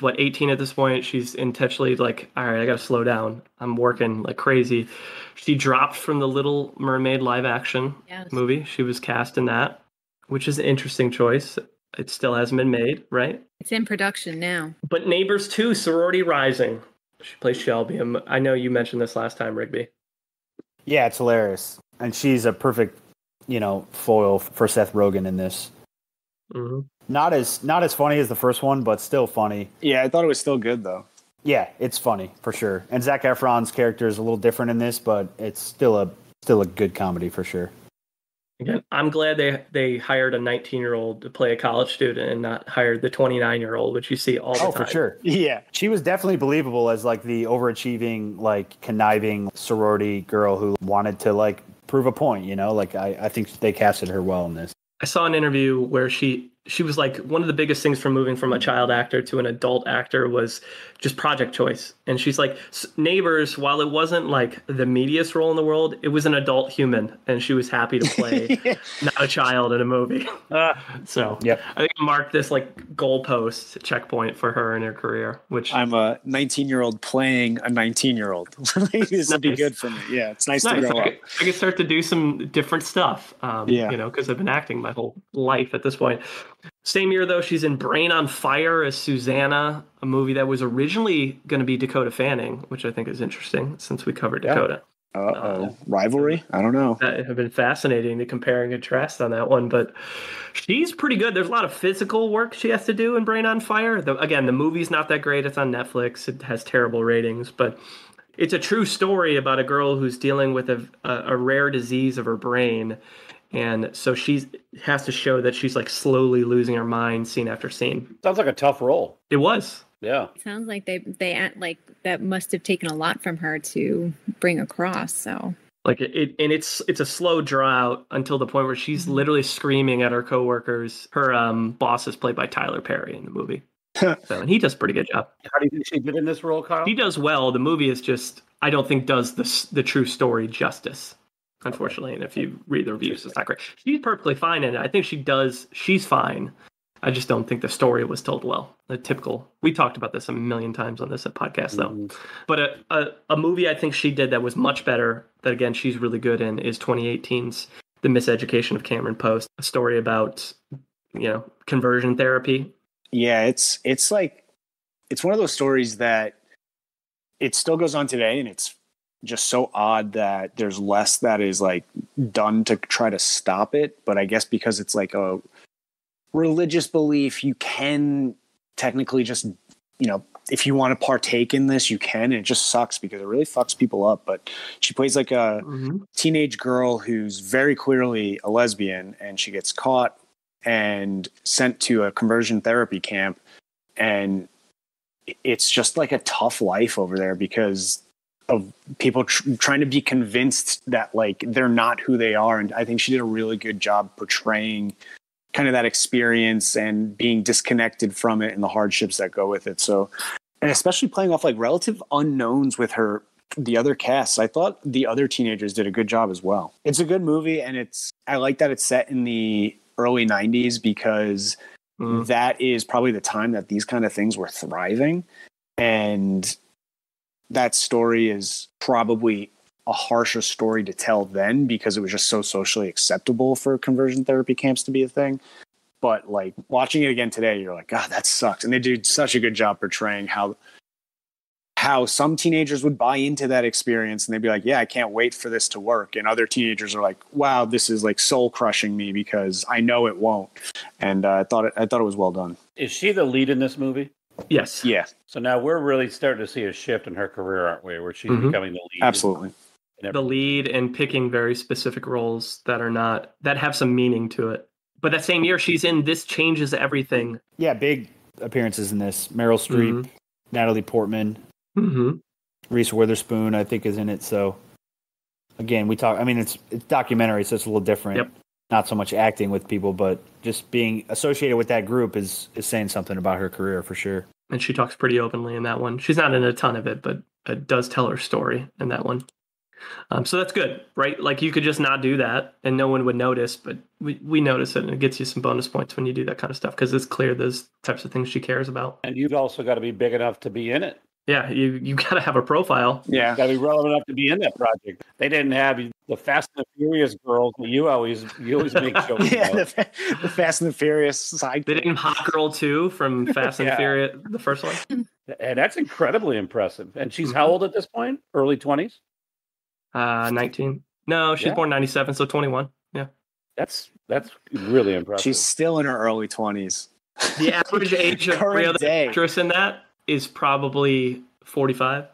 what, 18 at this point. She's intentionally like, all right, I got to slow down. I'm working like crazy. She dropped from the Little Mermaid live action movie. She was cast in that, which is an interesting choice. It still hasn't been made, right? It's in production now. But Neighbors 2, Sorority Rising. She plays Shelby. I know you mentioned this last time, Rigby. Yeah, it's hilarious. And she's a perfect, foil for Seth Rogen in this. Mm-hmm. Not as funny as the first one, but still funny. Yeah, I thought it was still good, though. Yeah, it's funny, for sure. And Zac Efron's character is a little different in this, but it's still a good comedy, for sure. Again, I'm glad they hired a 19-year-old to play a college student and not hired the 29-year-old, which you see all the time. Oh, for sure. Yeah. She was definitely believable as, like, the overachieving, like, conniving sorority girl who wanted to, like, prove a point, Like, I think they casted her well in this. I saw an interview where she was like, one of the biggest things from moving from a child actor to an adult actor was just project choice. And she's like, Neighbors, while it wasn't like the meatiest role in the world, it was an adult human. And she was happy to play not a child in a movie. So yep. I think it marked this like goalpost checkpoint for her in her career, which I'm a 19-year-old playing a 19-year-old. This would be good for me. Yeah, it's nice to grow up. I could start to do some different stuff, because I've been acting my whole life at this point. Same year, though, she's in Brain on Fire as Susanna, a movie that was originally going to be Dakota Fanning, which I think is interesting since we covered Dakota. Rivalry? I don't know. That have been fascinating to compare and contrast on that one, but she's pretty good. There's a lot of physical work she has to do in Brain on Fire. Again, the movie's not that great. It's on Netflix. It has terrible ratings, but it's a true story about a girl who's dealing with a rare disease of her brain. And so she has to show that she's like slowly losing her mind scene after scene. Sounds like a tough role. It was. Yeah. It sounds like they act like that must have taken a lot from her to bring across. So like it's a slow draw out until the point where she's literally screaming at her coworkers. Her boss is played by Tyler Perry in the movie. And he does a pretty good job. How do you think she did in this role, Kyle? He does well. The movie is just, I don't think does the true story justice, unfortunately. And if you read the reviews, it's not great. She's perfectly fine in it. I think she's fine. I just don't think the story was told well. We talked about this a million times on this podcast, though. Mm-hmm. But a movie I think she did that was much better, that again, she's really good in, is 2018's The Miseducation of Cameron Post, a story about, conversion therapy. Yeah, it's one of those stories that it still goes on today, and it's just so odd that there's less that is like done to try to stop it. But I guess because it's like a religious belief, you can technically just, if you want to partake in this, you can. And it just sucks because it really fucks people up. But she plays like a teenage girl who's very clearly a lesbian, and she gets caught and sent to a conversion therapy camp. And it's just like a tough life over there because of people trying to be convinced that like they're not who they are. And I think she did a really good job portraying kind of that experience and being disconnected from it and the hardships that go with it. So, and especially playing off like relative unknowns with the other casts. I thought the other teenagers did a good job as well. It's a good movie, and I like that it's set in the early 90s because that is probably the time that these kind of things were thriving. And that story is probably a harsher story to tell then because it was just so socially acceptable for conversion therapy camps to be a thing. But like watching it again today, you're like, God, that sucks. And they did such a good job portraying how some teenagers would buy into that experience and they'd be like, yeah, I can't wait for this to work. And other teenagers are like, wow, this is like soul crushing me because I know it won't. And I thought it was well done. Is she the lead in this movie? Yes. Yeah. So now we're really starting to see a shift in her career, aren't we? Where she's becoming the lead. Absolutely. The lead and picking very specific roles that have some meaning to it. But that same year, she's in This Changes Everything. Yeah, big appearances in this. Meryl Streep, Natalie Portman, Reese Witherspoon, I think, is in it. So, again, it's documentary, so it's a little different. Yep. Not so much acting with people, but just being associated with that group is saying something about her career for sure. And she talks pretty openly in that one. She's not in a ton of it, but it does tell her story in that one. So that's good, right? Like you could just not do that and no one would notice, but we notice it and it gets you some bonus points when you do that kind of stuff because it's clear those types of things she cares about. And you've also got to be big enough to be in it. Yeah, you got to have a profile. Yeah. Got to be relevant enough to be in that project. They didn't have the Fast and the Furious girls that you always make jokes Yeah, about. the Fast and the Furious side. They didn't Hot Girl 2 from Fast and Yeah. Furious, the first one. And that's incredibly impressive. And she's how old at this point? Early 20s? 19. No, she's born 97, so 21. Yeah. That's really impressive. She's still in her early 20s. The average age of every other actress in that is probably 45.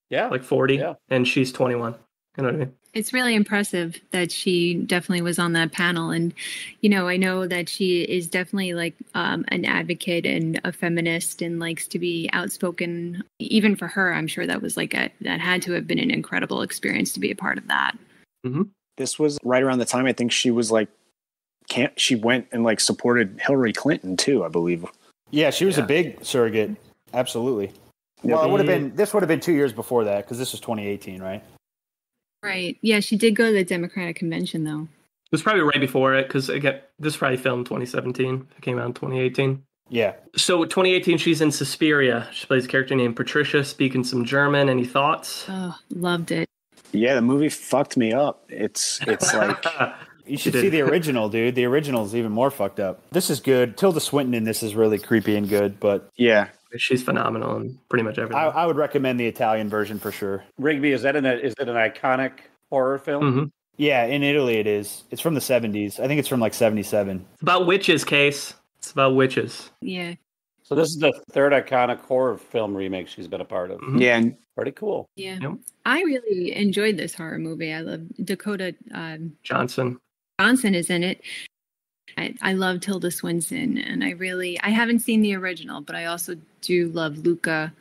Yeah. Like 40. Yeah. And she's 21. You know what I mean? It's really impressive that she definitely was on that panel. And, you know, I know that she is definitely like an advocate and a feminist and likes to be outspoken. Even for her, I'm sure that was like that had to have been an incredible experience to be a part of that. Mm-hmm. This was right around the time I think she was like, she went and like supported Hillary Clinton too, I believe. Yeah, she was a big surrogate. Absolutely. Well, this would have been 2 years before that because this was 2018, right? Right. Yeah, she did go to the Democratic Convention, though. It was probably right before it because this was probably filmed 2017. It came out in 2018. Yeah. So 2018, she's in Suspiria. She plays a character named Patricia, speaking some German. Any thoughts? Oh, loved it. Yeah, the movie fucked me up. It's like you should see the original, dude. The original is even more fucked up. This is good. Tilda Swinton in this is really creepy and good, but yeah, she's phenomenal in pretty much everything. I would recommend the Italian version for sure. Rigby, is it an iconic horror film? Mm-hmm. Yeah, in Italy it is. It's from the 70s. I think it's from like 77. It's about witches, Case. It's about witches. Yeah. So this is the third iconic horror film remake she's been a part of. Mm-hmm. Yeah. Pretty cool. Yeah. Yep. I really enjoyed this horror movie. I love Dakota Johnson is in it. I love Tilda Swinton, and I haven't seen the original, but I also do love Luca,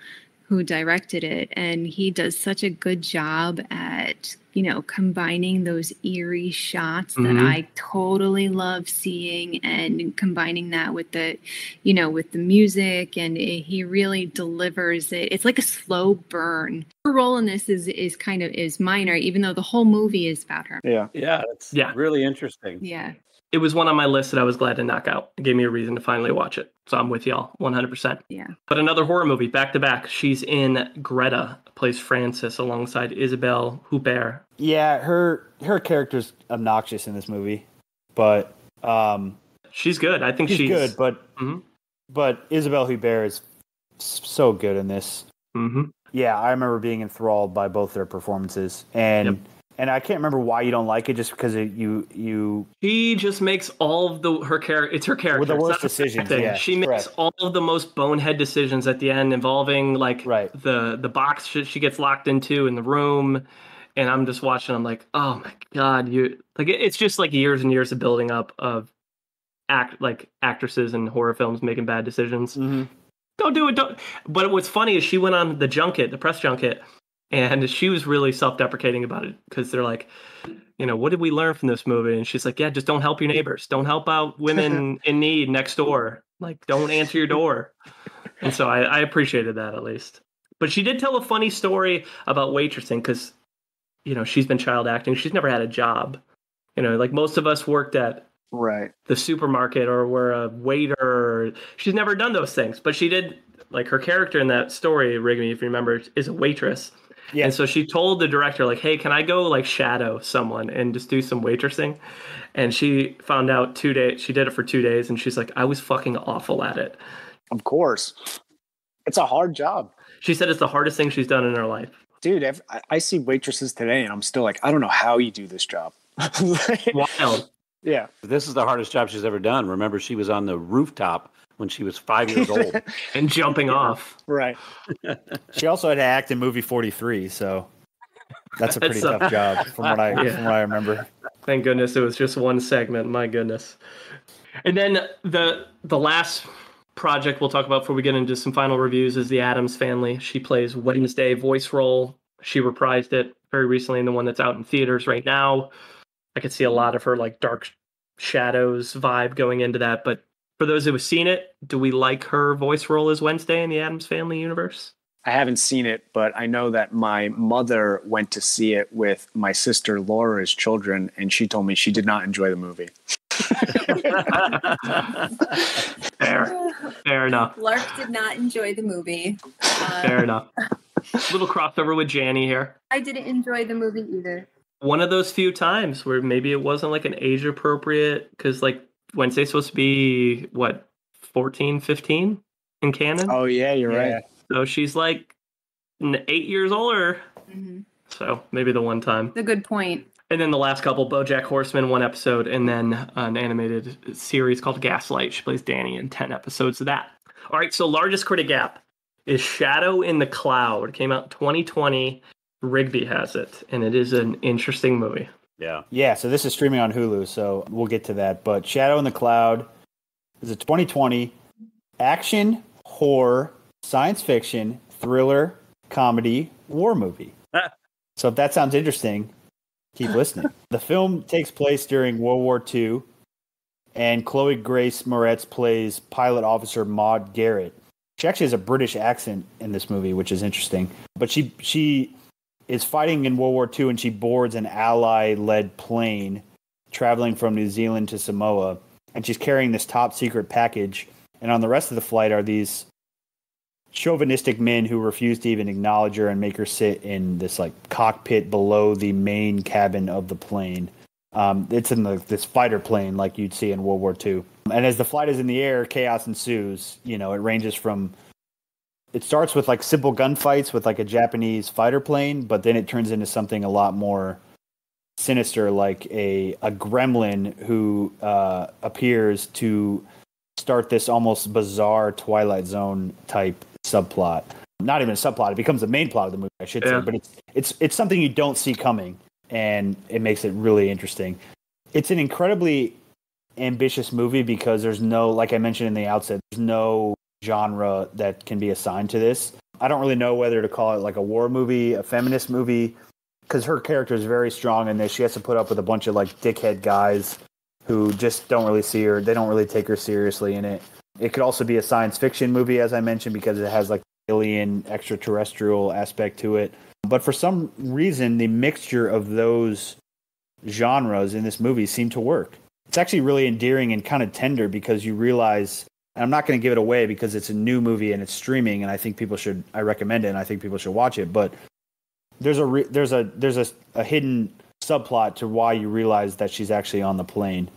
who directed it, and he does such a good job at, you know, combining those eerie shots that I totally love seeing, and combining that with the, you know, with the music, and he really delivers it. It's like a slow burn. Her role in this is minor, even though the whole movie is about her. Yeah. Yeah, that's really interesting. Yeah. It was one on my list that I was glad to knock out. It gave me a reason to finally watch it. So I'm with y'all 100%. Yeah. But another horror movie, back to back. She's in Greta, plays Frances alongside Isabelle Huppert. Yeah, her character's obnoxious in this movie, but she's good. I think she's good, but Isabelle Huppert is so good in this. Mm-hmm. Yeah, I remember being enthralled by both their performances, and I can't remember why you don't like it, just because you. She just makes all of her character. It's her character. With the worst decisions. Yeah, she makes all of the most bonehead decisions at the end, involving like the box she gets locked into in the room, and I'm just watching. I'm like, oh my god, it's just like years and years of building up of actresses in horror films making bad decisions. Mm-hmm. Don't do it. Don't. But what's funny is she went on the press junket. And she was really self-deprecating about it because they're like, you know, what did we learn from this movie? And she's like, yeah, just don't help your neighbors. Don't help out women in need next door. Like, don't answer your door. And so I appreciated that at least. But she did tell a funny story about waitressing because, you know, she's been child acting. She's never had a job. You know, like most of us worked at the supermarket or were a waiter. She's never done those things. But she did, like her character in that story, Rigby, if you remember, is a waitress. Yeah. And so she told the director, like, hey, can I go like shadow someone and just do some waitressing? And she found out 2 days. She did it for 2 days. And she's like, I was fucking awful at it. Of course. It's a hard job. She said it's the hardest thing she's done in her life. Dude, I see waitresses today and I'm still like, I don't know how you do this job. Wild. Yeah. This is the hardest job she's ever done. Remember, she was on the rooftop when she was 5 years old. And jumping off. Right. She also had to act in movie 43, so that's a pretty tough job from what I remember. Thank goodness it was just one segment. My goodness. And then the last project we'll talk about before we get into some final reviews is The Addams Family. She plays Wednesday voice role. She reprised it very recently in the one that's out in theaters right now. I could see a lot of her like Dark Shadows vibe going into that, but for those who have seen it, do we like her voice role as Wednesday in the Addams Family universe? I haven't seen it, but I know that my mother went to see it with my sister Laura's children, and she told me she did not enjoy the movie. Fair enough. Lark did not enjoy the movie. Fair enough. Little crossover with Janny here. I didn't enjoy the movie either. One of those few times where maybe it wasn't like an age appropriate, because like Wednesday's supposed to be, what, 14, 15 in canon? Oh, yeah, you're right. So she's like 8 years older. Mm-hmm. So maybe the one time. That's a good point. And then the last couple, BoJack Horseman, 1 episode, and then an animated series called Gaslight. She plays Danny in 10 episodes of that. All right, so largest critic gap is Shadow in the Cloud. It came out in 2020. Rigby has it, and it is an interesting movie. Yeah, so this is streaming on Hulu, so we'll get to that. But Shadow in the Cloud is a 2020 action, horror, science fiction, thriller, comedy, war movie. So if that sounds interesting, keep listening. The film takes place during World War II, and Chloë Grace Moretz plays pilot officer Maud Garrett. She actually has a British accent in this movie, which is interesting. But she is fighting in World War II, and she boards an Ally-led plane traveling from New Zealand to Samoa, and she's carrying this top-secret package. And on the rest of the flight are these chauvinistic men who refuse to even acknowledge her and make her sit in this like cockpit below the main cabin of the plane. It's in this fighter plane like you'd see in World War II. And as the flight is in the air, chaos ensues. You know, it ranges from, it starts with like simple gunfights with like a Japanese fighter plane, but then it turns into something a lot more sinister, like a gremlin who appears to start this almost bizarre Twilight Zone type subplot. Not even a subplot; it becomes the main plot of the movie, I should say. But it's something you don't see coming, and it makes it really interesting. It's an incredibly ambitious movie because there's no, like I mentioned in the outset, there's no genre that can be assigned to this. I don't really know whether to call it like a war movie, a feminist movie, because her character is very strong in this. She has to put up with a bunch of like dickhead guys who just don't really see her. They don't really take her seriously in it. It could also be a science fiction movie, as I mentioned, because it has like alien extraterrestrial aspect to it. But for some reason, the mixture of those genres in this movie seem to work. It's actually really endearing and kind of tender because you realize, and I'm not going to give it away because it's a new movie and it's streaming, and I think I recommend it, and I think people should watch it. But there's a hidden subplot to why you realize that she's actually on the plane.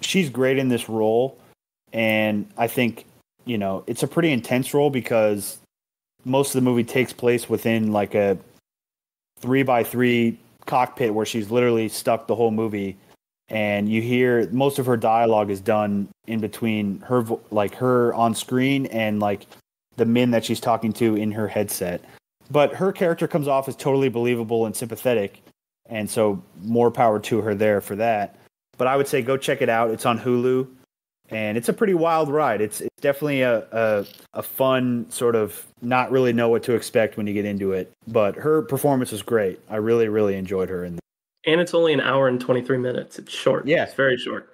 She's great in this role, and I think, you know, it's a pretty intense role because most of the movie takes place within like a 3x3 cockpit where she's literally stuck the whole movie, and you hear most of her dialogue is done in between her on screen and like the men that she's talking to in her headset. But her character comes off as totally believable and sympathetic, and so more power to her there for that. But I would say go check it out. It's on Hulu, and it's a pretty wild ride. It's definitely a fun sort of not really know what to expect when you get into it. But her performance was great. I really, really enjoyed her. And it's only an hour and 23 minutes. It's short. Yeah. It's very short.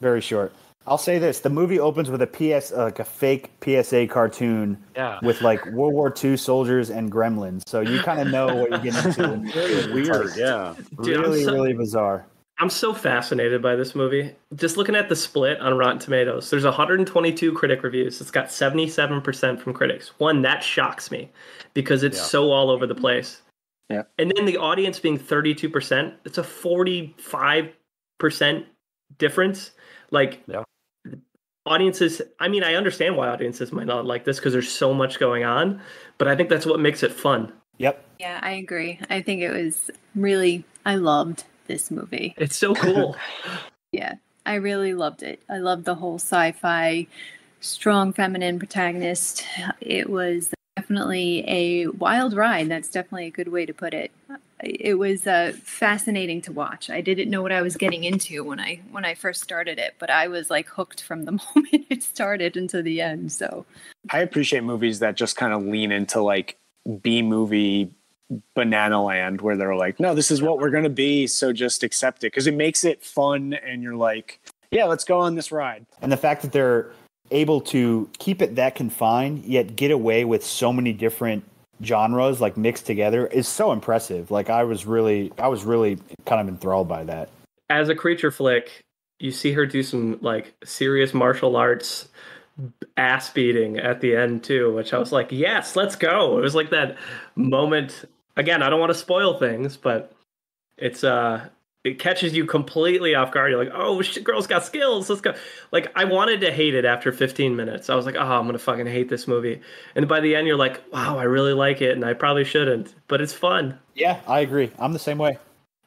Very short. I'll say this. The movie opens with a fake PSA cartoon with like World War II soldiers and gremlins. So you kind of know what you're getting into. Very weird, yeah. Dude, really bizarre. I'm so fascinated by this movie. Just looking at the split on Rotten Tomatoes, there's 122 critic reviews. It's got 77% from critics. One, that shocks me because it's so all over the place. Yeah. And then the audience being 32%, it's a 45% difference. Like, audiences, I mean, I understand why audiences might not like this because there's so much going on, but I think that's what makes it fun. Yep. Yeah, I agree. I think it was really, I loved this movie. It's so cool. Yeah, I really loved it. I loved the whole sci-fi, strong feminine protagonist. It was definitely a wild ride. That's definitely a good way to put it. It was fascinating to watch. I didn't know what I was getting into when I first started it, but I was like hooked from the moment it started until the end. So I appreciate movies that just kind of lean into like B-movie banana land where they're like, no, this is what we're going to be, so just accept it, because it makes it fun and you're like, yeah, let's go on this ride. And the fact that they're able to keep it that confined yet get away with so many different genres like mixed together is so impressive. Like I was really kind of enthralled by that. As a creature flick, you see her do some like serious martial arts ass beating at the end too, which I was like, yes, let's go. It was like that moment. Again, I don't want to spoil things, but it catches you completely off guard. You're like, oh, girl's got skills. Let's go. Like, I wanted to hate it after 15 minutes. I was like, oh, I'm going to fucking hate this movie. And by the end, you're like, wow, I really like it. And I probably shouldn't, but it's fun. Yeah, I agree. I'm the same way.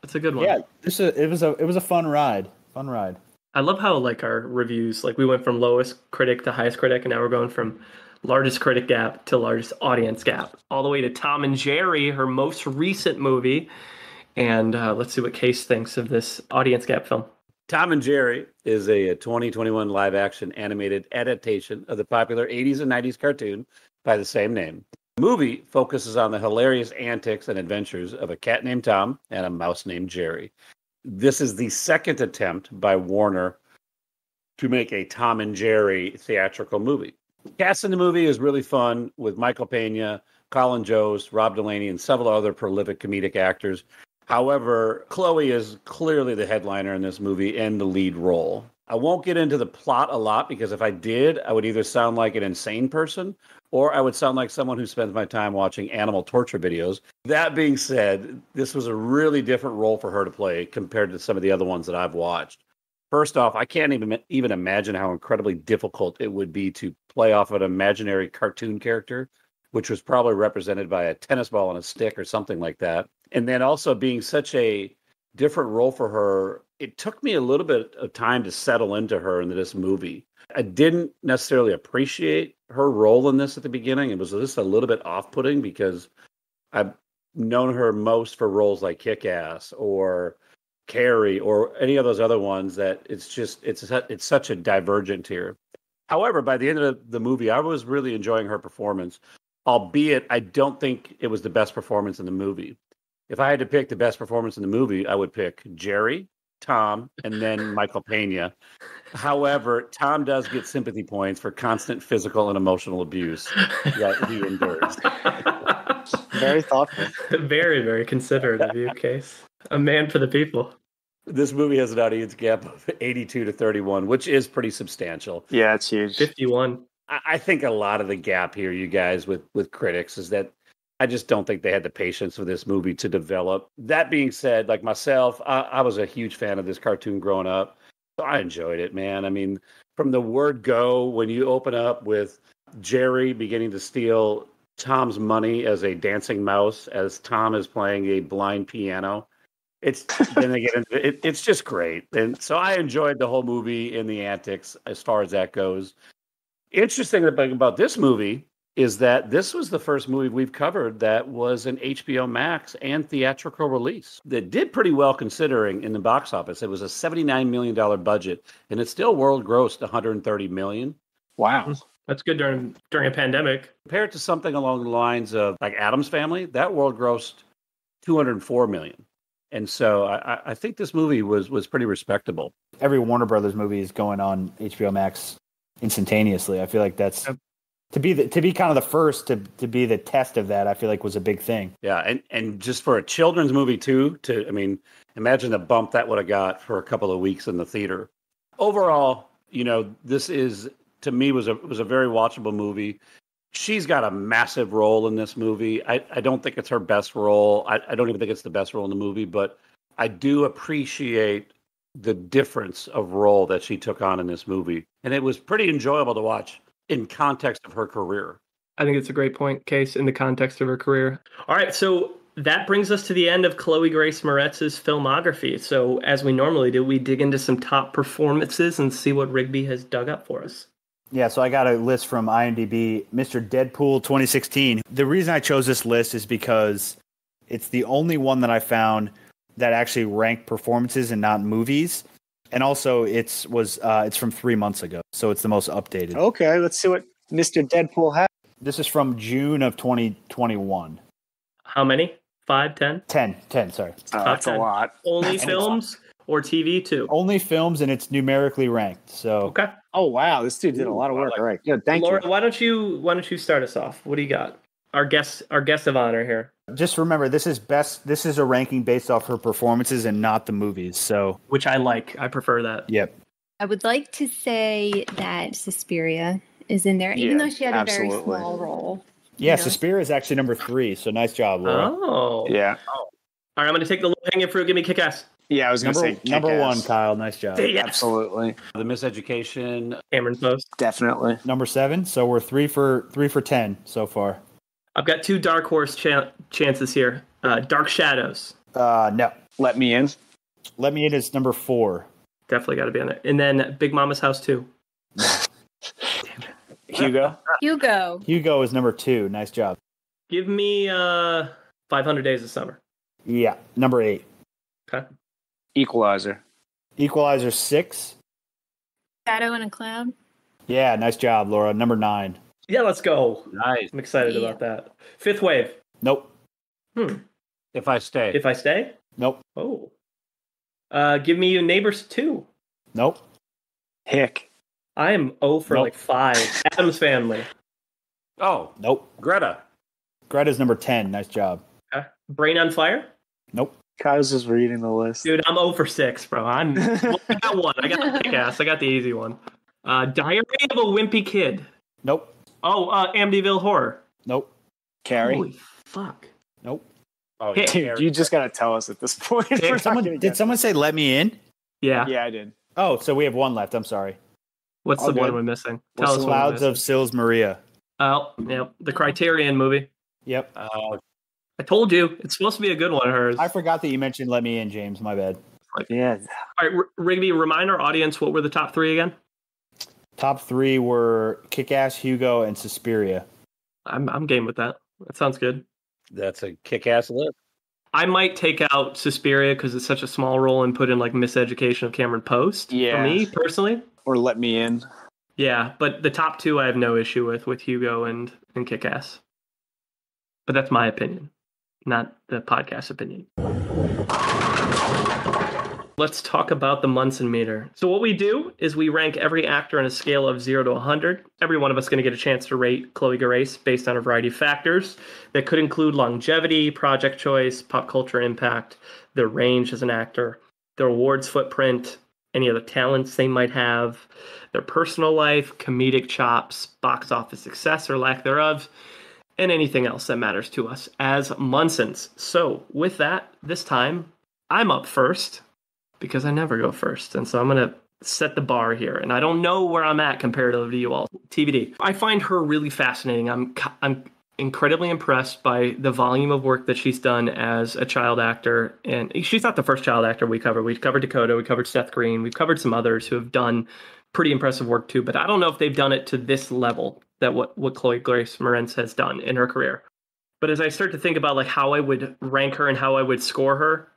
It's a good one. Yeah, it was a fun ride. Fun ride. I love how like our reviews, like we went from lowest critic to highest critic, and now we're going from largest critic gap to largest audience gap, all the way to Tom and Jerry, her most recent movie. And let's see what Case thinks of this audience gap film. Tom and Jerry is a 2021 live-action animated adaptation of the popular 80s and 90s cartoon by the same name. The movie focuses on the hilarious antics and adventures of a cat named Tom and a mouse named Jerry. This is the second attempt by Warner to make a Tom and Jerry theatrical movie. The cast in the movie is really fun with Michael Pena, Colin Jost, Rob Delaney, and several other prolific comedic actors. However, Chloe is clearly the headliner in this movie and the lead role. I won't get into the plot a lot because if I did, I would either sound like an insane person or I would sound like someone who spends my time watching animal torture videos. That being said, this was a really different role for her to play compared to some of the other ones that I've watched. First off, I can't even imagine how incredibly difficult it would be to play off an imaginary cartoon character, which was probably represented by a tennis ball and a stick or something like that. And then also being such a different role for her, it took me a little bit of time to settle into her into this movie. I didn't necessarily appreciate her role in this at the beginning. It was just a little bit off-putting because I've known her most for roles like Kick-Ass or Carrie or any of those other ones that it's such a divergent here. However, by the end of the movie, I was really enjoying her performance, albeit I don't think it was the best performance in the movie. If I had to pick the best performance in the movie, I would pick Jerry, Tom, and then Michael Pena. However, Tom does get sympathy points for constant physical and emotional abuse that he endures. Very thoughtful. Very, very considerate of you, Case. A man for the people. This movie has an audience gap of 82 to 31, which is pretty substantial. Yeah, it's huge. 51. I think a lot of the gap here, you guys, with critics is that I just don't think they had the patience for this movie to develop. That being said, like myself, I was a huge fan of this cartoon growing up. So I enjoyed it, man. I mean, from the word go, when you open up with Jerry beginning to steal Tom's money as a dancing mouse, as Tom is playing a blind piano, it's just great. And so I enjoyed the whole movie and the antics as far as that goes. Interesting about this movie is that this was the first movie we've covered that was an HBO Max and theatrical release. That did pretty well considering in the box office. It was a $79 million budget, and it still world grossed $130 million. Wow. That's good during a pandemic. Compared to something along the lines of like Addams Family, that world grossed $204 million. And so I think this movie was pretty respectable. Every Warner Brothers movie is going on HBO Max instantaneously. I feel like that's... To be kind of the first to be the test of that, I feel like was a big thing. Yeah, and just for a children's movie too, imagine the bump that would have got for a couple of weeks in the theater. Overall, this is to me was a very watchable movie. She's got a massive role in this movie. I don't think it's her best role. I don't even think it's the best role in the movie, but I do appreciate the difference of role that she took on in this movie. And it was pretty enjoyable to watch in context of her career. I think it's a great point, Case, in the context of her career. All right, so that brings us to the end of Chloë Grace Moretz's filmography. So as we normally do, we dig into some top performances and see what Rigby has dug up for us. Yeah, so I got a list from IMDb, Mr. Deadpool 2016. The reason I chose this list is because it's the only one that I found that actually ranked performances and not movies. And also, it's from 3 months ago, so it's the most updated. Okay, let's see what Mr. Deadpool has. This is from June of 2021. How many? 5, 10? 10, sorry. That's 10. A lot. Only films or TV too? Only films, and it's numerically ranked. So okay. Oh wow, this dude did a lot of work. All right, good. Thank Laura, you. why don't you start us off? What do you got? our guest of honor here. Just remember, this is a ranking based off her performances and not the movies. So, which I like. I prefer that. Yep. I would like to say that Suspiria is in there, even though she had a very small role. Yeah, Suspiria is actually number 3. So nice job, Laura. Oh. Yeah. All right, I'm going to take the low-hanging fruit. Give me Kick-Ass. Yeah, I was going to say number 1, Kyle. Nice job. Yes. Absolutely. The Miseducation. Cameron Post. Definitely. Number 7. So we're 3 for 10 so far. I've got 2 dark horse chances here. Dark Shadows. No. Let Me In. Let Me In is number 4. Definitely got to be on there. And then Big Mama's House 2. Hugo. Hugo is number 2. Nice job. Give me 500 Days of Summer. Yeah, number 8. Okay. Equalizer. Equalizer 6. Shadow in a Cloud. Yeah, nice job, Laura. Number 9. Yeah, let's go. Nice. I'm excited about that. Fifth Wave. Nope. If I Stay. If I Stay? Nope. Oh. Give me Neighbors 2. Nope. Hick. I am 0 for 5. Addams Family. Oh. Nope. Greta. Greta's number 10. Nice job. Okay. Brain on Fire? Nope. Kyle's just reading the list. Dude, I'm 0 for 6, bro. I got one. I got the Kick-Ass. I got the easy one. Diary of a Wimpy Kid. Nope. Oh, Amityville Horror. Nope. Carrie. Holy fuck. Nope. Oh, Hey, Dude, you just got to tell us at this point. Did someone say Let Me In? Yeah. Yeah, I did. Oh, so we have one left. I'm sorry. What's All the one good. we're missing? Tell us Clouds of Sils Maria. Oh, yeah. The Criterion movie. Yep. I told you. It's supposed to be a good one of hers. I forgot that you mentioned Let Me In, James. My bad. Yeah. All right, Rigby, remind our audience what were the top 3 again? Top 3 were Kick-Ass, Hugo, and Suspiria. I'm game with that. That sounds good. That's a kick-ass list. I might take out Suspiria because it's such a small role and put in like Miseducation of Cameron Post. Yeah. For me personally. Or Let Me In. Yeah, but the top 2 I have no issue with Hugo and Kick-Ass. But that's my opinion, not the podcast opinion. Let's talk about the Munson Meter. So what we do is we rank every actor on a scale of 0 to 100. Every one of us is going to get a chance to rate Chloë Grace based on a variety of factors that could include longevity, project choice, pop culture impact, their range as an actor, their awards footprint, any other talents they might have, their personal life, comedic chops, box office success or lack thereof, and anything else that matters to us as Munsons. So with that, this time, I'm up first because I never go first. And so I'm going to set the bar here. And I don't know where I'm at comparatively to you all. TBD. I find her really fascinating. I'm incredibly impressed by the volume of work that she's done as a child actor. And she's not the first child actor we covered. We covered Dakota. We covered Seth Green. We've covered some others who have done pretty impressive work too. But I don't know if they've done it to this level that what Chloë Grace Moretz has done in her career. But as I start to think about like how I would rank her and how I would score her,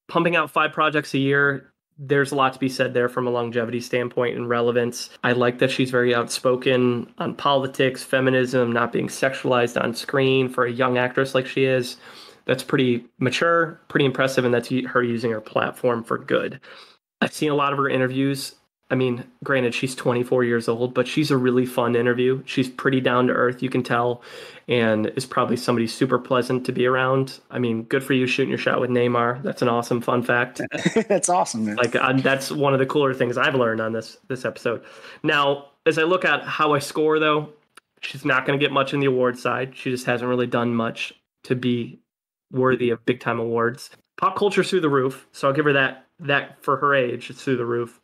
pumping out 5 projects a year, there's a lot to be said there from a longevity standpoint and relevance. I like that she's very outspoken on politics, feminism, not being sexualized on screen for a young actress like she is. That's pretty mature, pretty impressive, and that's her using her platform for good. I've seen a lot of her interviews. I mean, granted, she's 24 years old, but she's a really fun interview. She's pretty down to earth, you can tell, and is probably somebody super pleasant to be around. I mean, good for you shooting your shot with Neymar. That's an awesome fun fact. That's awesome, man. Like that's one of the cooler things I've learned on this episode. Now, as I look at how I score, though, she's not going to get much in the award side. She just hasn't really done much to be worthy of big time awards. Pop culture's through the roof, so I'll give her that for her age. It's through the roof.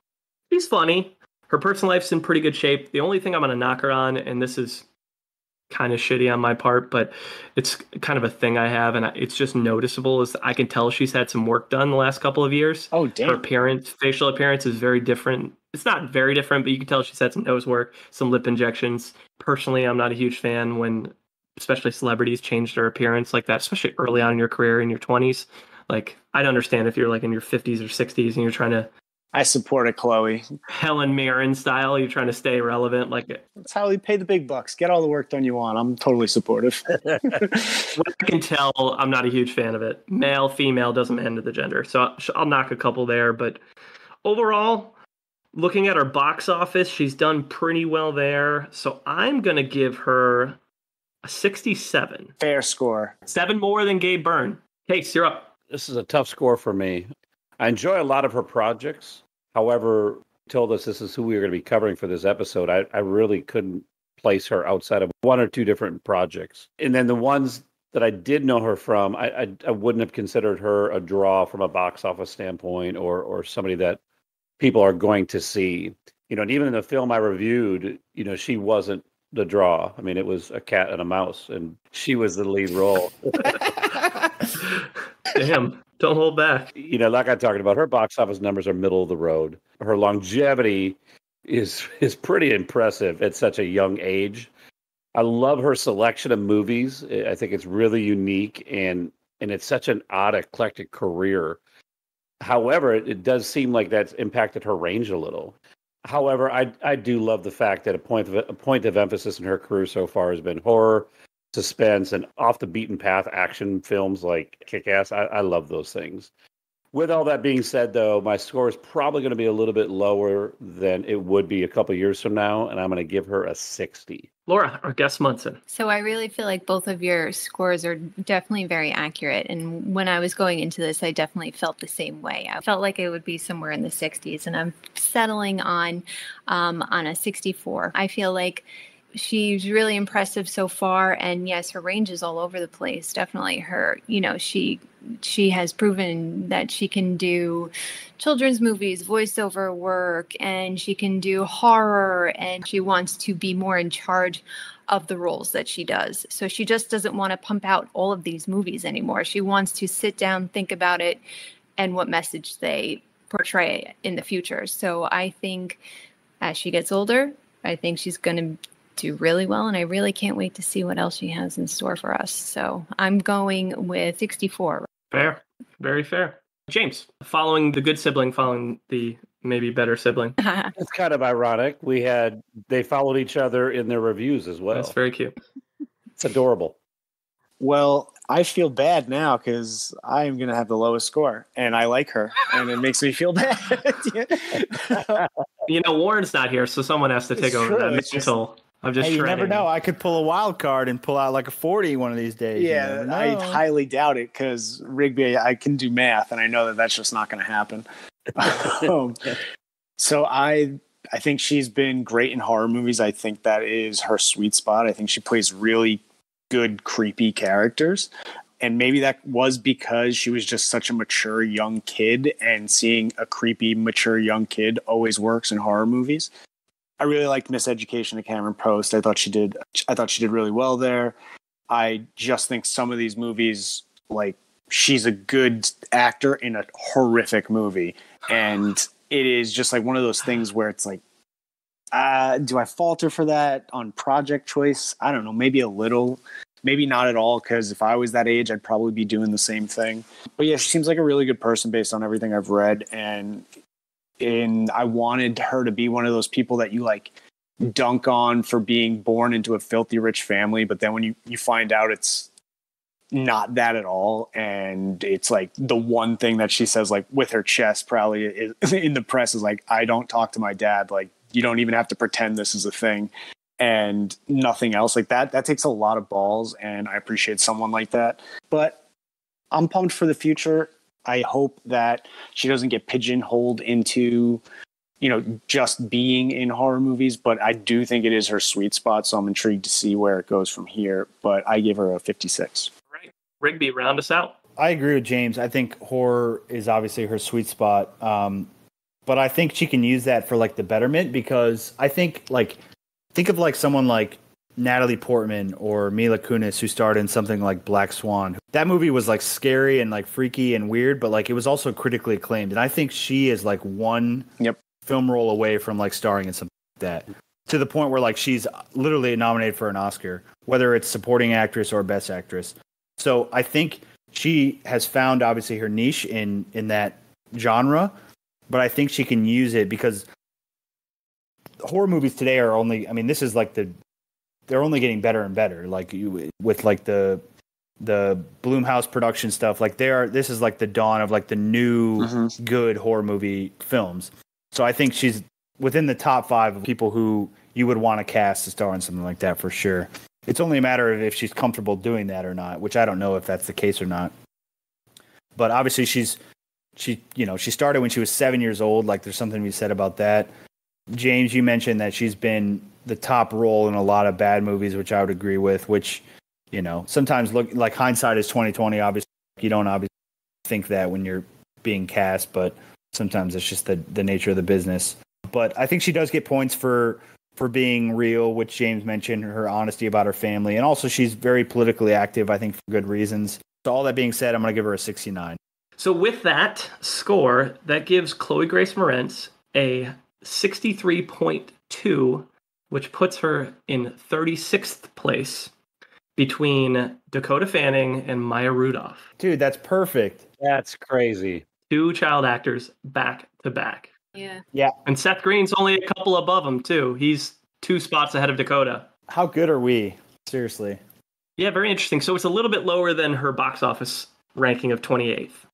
She's funny. Her personal life's in pretty good shape. The only thing I'm going to knock her on, and this is kind of shitty on my part, but it's kind of a thing I have, and it's just noticeable, is I can tell she's had some work done the last couple of years. Oh, damn. Her appearance, facial appearance is very different. It's not very different, but you can tell she's had some nose work, some lip injections. Personally, I'm not a huge fan when especially celebrities change their appearance like that, especially early on in your career, in your 20s. Like, I'd understand if you're like in your 50s or 60s and you're trying to I support it, Chloe. Helen Mirren style. You're trying to stay relevant. Like that's how we pay the big bucks. Get all the work done you want. I'm totally supportive. What I can tell, I'm not a huge fan of it. Male, female doesn't matter the gender. So I'll knock a couple there. But overall, looking at her box office, she's done pretty well there. So I'm going to give her A 67. Fair score. 7 more than Gabe Byrne. Case, you're up. This is a tough score for me. I enjoy a lot of her projects. However, told us this is who we were going to be covering for this episode. I really couldn't place her outside of one or two different projects. And then the ones that I did know her from, I wouldn't have considered her a draw from a box office standpoint or somebody that people are going to see. And even in the film I reviewed, she wasn't the draw. I mean, it was a cat and a mouse, and she was the lead role. Damn, don't hold back. Like I talked about, her box office numbers are middle of the road. Her longevity is pretty impressive at such a young age. I love her selection of movies. I think it's really unique, and it's such an odd, eclectic career. However, it does seem like that's impacted her range a little. However, I do love the fact that a point of emphasis in her career so far has been horror, suspense, and off the beaten path action films like Kick-Ass. I love those things. With all that being said, though, my score is probably going to be a little bit lower than it would be a couple years from now, and I'm going to give her a 60. Laura, our guest Munson. So I really feel like both of your scores are definitely very accurate. And when I was going into this, I definitely felt the same way. I felt like it would be somewhere in the 60s, and I'm settling on a 64. I feel like she's really impressive so far, and yes, her range is all over the place. Definitely her, she has proven that she can do children's movies, voiceover work, and she can do horror, and she wants to be more in charge of the roles that she does. So she just doesn't want to pump out all of these movies anymore. She wants to sit down, think about it, and what message they portray in the future. So I think as she gets older, I think she's going to do really well, and I really can't wait to see what else she has in store for us. So I'm going with 64. Fair. Very fair. James, following the good sibling, following the maybe better sibling. It's kind of ironic. They followed each other in their reviews as well. That's very cute. It's adorable. Well, I feel bad now because I am going to have the lowest score, and I like her, and it makes me feel bad. Warren's not here, so someone has to take over that mantle. I'm just you never know. I could pull a wild card and pull out like a 40 one of these days. Yeah, I highly doubt it because Rigby, I can do math, and I know that that's just not going to happen. So I think she's been great in horror movies. I think that is her sweet spot. I think she plays really good, creepy characters. And maybe that was because she was just such a mature young kid, and seeing a creepy, mature young kid always works in horror movies. I really liked Miseducation of Cameron Post. I thought she did really well there. I just think some of these movies, like, she's a good actor in a horrific movie. And it is just like one of those things where it's like, do I falter for that on project choice? I don't know, maybe a little, maybe not at all, because if I was that age, I'd probably be doing the same thing. But yeah, she seems like a really good person based on everything I've read. And I wanted her to be one of those people that you like dunk on for being born into a filthy rich family, but then when you find out it's not that at all, and it's like the one thing that she says, like, with her chest probably is, in the press, is like, I don't talk to my dad, like, you don't even have to pretend this is a thing, and nothing else. Like that takes a lot of balls, and I appreciate someone like that. But I'm pumped for the future. I hope that she doesn't get pigeonholed into, just being in horror movies, but I do think it is her sweet spot, so I'm intrigued to see where it goes from here, but I give her a 56. Right. Rigby, round us out. I agree with James. I think horror is obviously her sweet spot, but I think she can use that for, like, the betterment, because I think, like, think of, like, someone like Natalie Portman or Mila Kunis, who starred in something like Black Swan. That movie was, like, scary and, like, freaky and weird, but, like, it was also critically acclaimed. And I think she is, like, one film role away from, like, starring in something like that, to the point where, like, she's literally nominated for an Oscar, whether it's supporting actress or best actress. So I think she has found, obviously, her niche in that genre, but I think she can use it, because horror movies today are only, I mean, this is like they're only getting better and better. Like with like the Blumhouse production stuff, like this is like the dawn of like the new good horror movie films. So I think she's within the top 5 of people who you would want to cast to star in something like that for sure. It's only a matter of if she's comfortable doing that or not, which I don't know if that's the case or not. But obviously she started when she was 7 years old. Like, there's something to be said about that. James, you mentioned that she's been the top role in a lot of bad movies, which I would agree with, which, sometimes look like hindsight is 20/20. Obviously, you don't obviously think that when you're being cast, but sometimes it's just the nature of the business. But I think she does get points for being real, which James mentioned, her honesty about her family. And also she's very politically active, I think, for good reasons. So all that being said, I'm going to give her a 69. So with that score, that gives Chloë Grace Moretz a 63.2, which puts her in 36th place between Dakota Fanning and Maya Rudolph. Dude, that's perfect. That's crazy. 2 child actors back to back. Yeah. And Seth Green's only a couple above him, too. He's 2 spots ahead of Dakota. How good are we? Seriously. Yeah, very interesting. So it's a little bit lower than her box office ranking of 28th.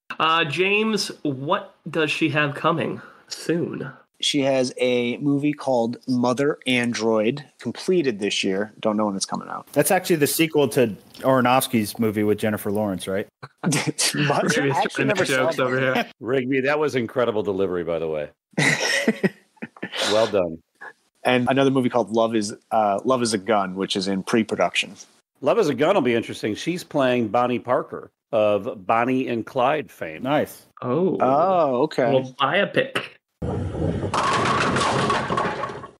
James, what does she have coming soon? She has a movie called Mother Android, completed this year. Don't know when it's coming out. That's actually the sequel to Aronofsky's movie with Jennifer Lawrence, right? Mother, I actually never saw jokes over here. Rigby, that was incredible delivery, by the way. Well done. And another movie called Love is a Gun, which is in pre-production. Love is a Gun will be interesting. She's playing Bonnie Parker of Bonnie and Clyde fame. Nice. Oh, okay. Well, biopic.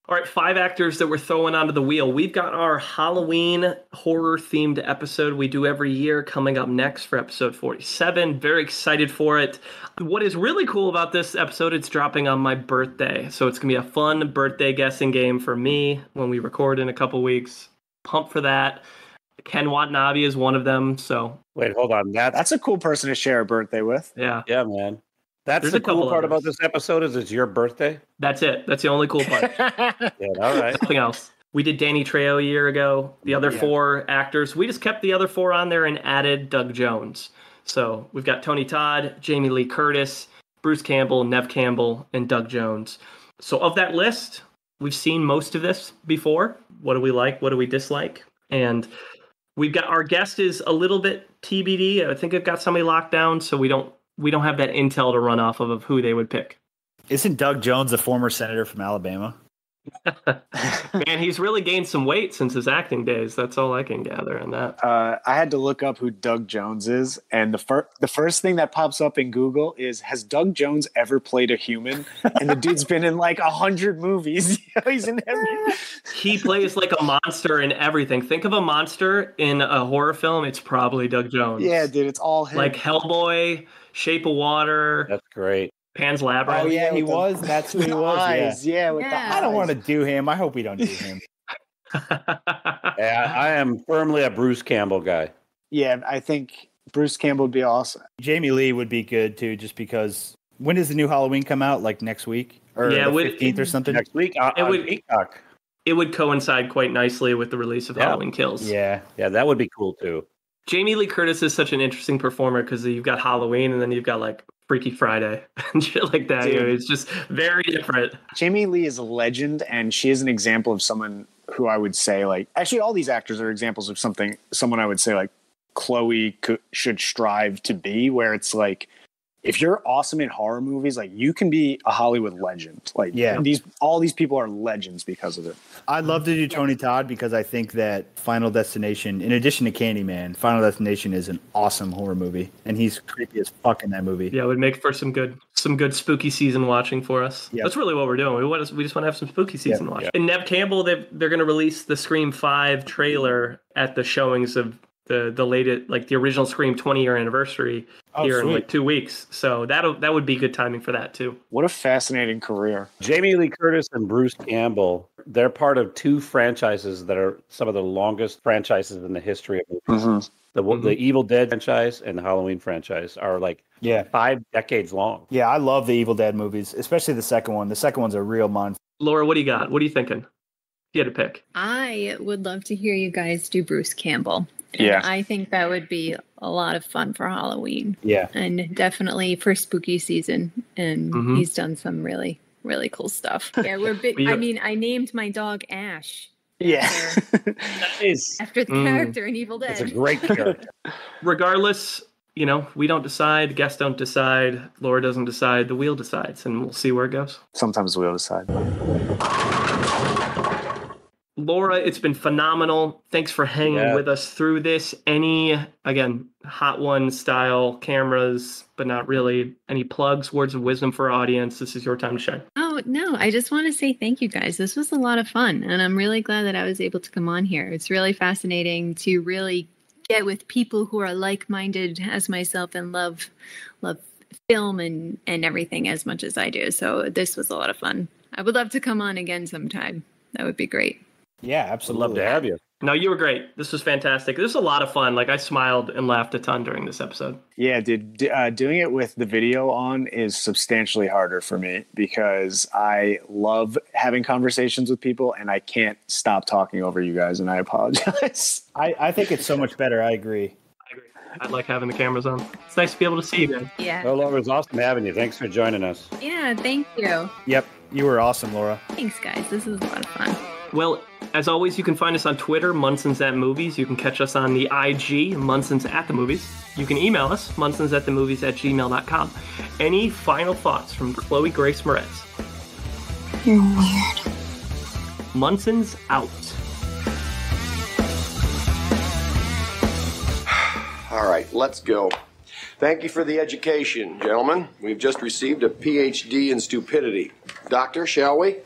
All right, 5 actors that we're throwing onto the wheel. We've got our Halloween horror-themed episode we do every year coming up next for episode 47. Very excited for it. What is really cool about this episode, it's dropping on my birthday. So it's going to be a fun birthday guessing game for me when we record in a couple weeks. Pumped for that. Ken Watanabe is one of them. So wait, hold on. That's a cool person to share a birthday with. Yeah, man. That's There's the a couple cool part others. about this episode is it's your birthday. That's it. That's the only cool part. Yeah, all right. Nothing else. We did Danny Trejo a year ago. The other 4 actors, we just kept the other 4 on there and added Doug Jones. So we've got Tony Todd, Jamie Lee Curtis, Bruce Campbell, Nev Campbell, and Doug Jones. So of that list, we've seen most of this before. What do we like? What do we dislike? And we've got our guest is a little bit TBD. I think I've got somebody locked down, so we don't have that intel to run off of who they would pick. Isn't Doug Jones a former senator from Alabama? Man, he's really gained some weight since his acting days. That's all I can gather on that. I had to look up who Doug Jones is, and the first thing that pops up in Google is, has Doug Jones ever played a human? And the dude's been in like 100 movies. He's in every... He plays like a monster in everything. Think of a monster in a horror film, it's probably Doug Jones. Yeah, dude, it's all him. Like Hellboy, Shape of Water. That's great. Pan's Labyrinth. Oh, yeah, he was. That's who he was. Eyes. Yeah, with the eyes. I don't want to do him. I hope we don't do him. Yeah, I am firmly a Bruce Campbell guy. Yeah, I think Bruce Campbell would be awesome. Jamie Lee would be good, too, just because... When does the new Halloween come out? Like next week? Or Yeah, the 15th or something? Next week, Peacock. It would coincide quite nicely with the release of Halloween Kills. Yeah. Yeah, that would be cool, too. Jamie Lee Curtis is such an interesting performer because you've got Halloween and then you've got like Freaky Friday and shit like that. You know, it's just very different. Jamie Lee is a legend, and she is an example of someone who I would say, like, actually all these actors are examples of someone I would say like Chloe should strive to be, where it's like, if you're awesome in horror movies, like, you can be a Hollywood legend. Like, all these people are legends because of it. I'd love to do Tony Todd because I think that Final Destination, in addition to Candyman, Final Destination is an awesome horror movie, and he's creepy as fuck in that movie. Yeah, it would make for some good spooky season watching for us. Yep. That's really what we're doing. We just want to have some spooky season watching. Yep. And Nev Campbell, they're going to release the Scream 5 trailer at the showings of the latest, like the original Scream 20-year anniversary here in like 2 weeks. So that would be good timing for that too. What a fascinating career. Jamie Lee Curtis and Bruce Campbell, they're part of 2 franchises that are some of the longest franchises in the history of movies. Mm-hmm. The Evil Dead franchise and the Halloween franchise are like 5 decades long. Yeah, I love the Evil Dead movies, especially the second one. The second one's a real month. Laura, what do you got? What are you thinking? You had to pick. I would love to hear you guys do Bruce Campbell. And Yeah. I think that would be a lot of fun for Halloween. Yeah. And definitely for spooky season. And he's done some really, really cool stuff. Yeah, we're big. I mean, I named my dog Ash Yeah. After the character in Evil Dead. It's a great character. Regardless, you know, we don't decide, guests don't decide, Laura doesn't decide, the wheel decides, and we'll see where it goes. Sometimes we'll decide. Laura, it's been phenomenal. Thanks for hanging with us through this. Any, again, Hot One style cameras, but not really. Any plugs, words of wisdom for our audience? This is your time to shine. Oh, no, I just want to say thank you guys. This was a lot of fun, and I'm really glad that I was able to come on here. It's really fascinating to really get with people who are like-minded as myself and love film and everything as much as I do. So this was a lot of fun. I would love to come on again sometime. That would be great. Yeah, absolutely. I'd love to have you. No, you were great. This was fantastic. This was a lot of fun. Like, I smiled and laughed a ton during this episode. Yeah, dude. Doing it with the video on is substantially harder for me because I love having conversations with people and I can't stop talking over you guys, and I apologize. I think it's so much better. I agree. I like having the cameras on. It's nice to be able to see you guys. Yeah. Well, Laura, it was awesome having you. Thanks for joining us. Yeah, thank you. Yep, you were awesome, Laura. Thanks, guys. This is a lot of fun. Well, as always, you can find us on Twitter, Munson's at Movies. You can catch us on the IG, Munson's at the Movies. You can email us, munsonsatthemovies@gmail.com. Any final thoughts from Chloë Grace Moretz? You're weird. Munson's out. All right, let's go. Thank you for the education, gentlemen. We've just received a PhD in stupidity. Doctor, shall we?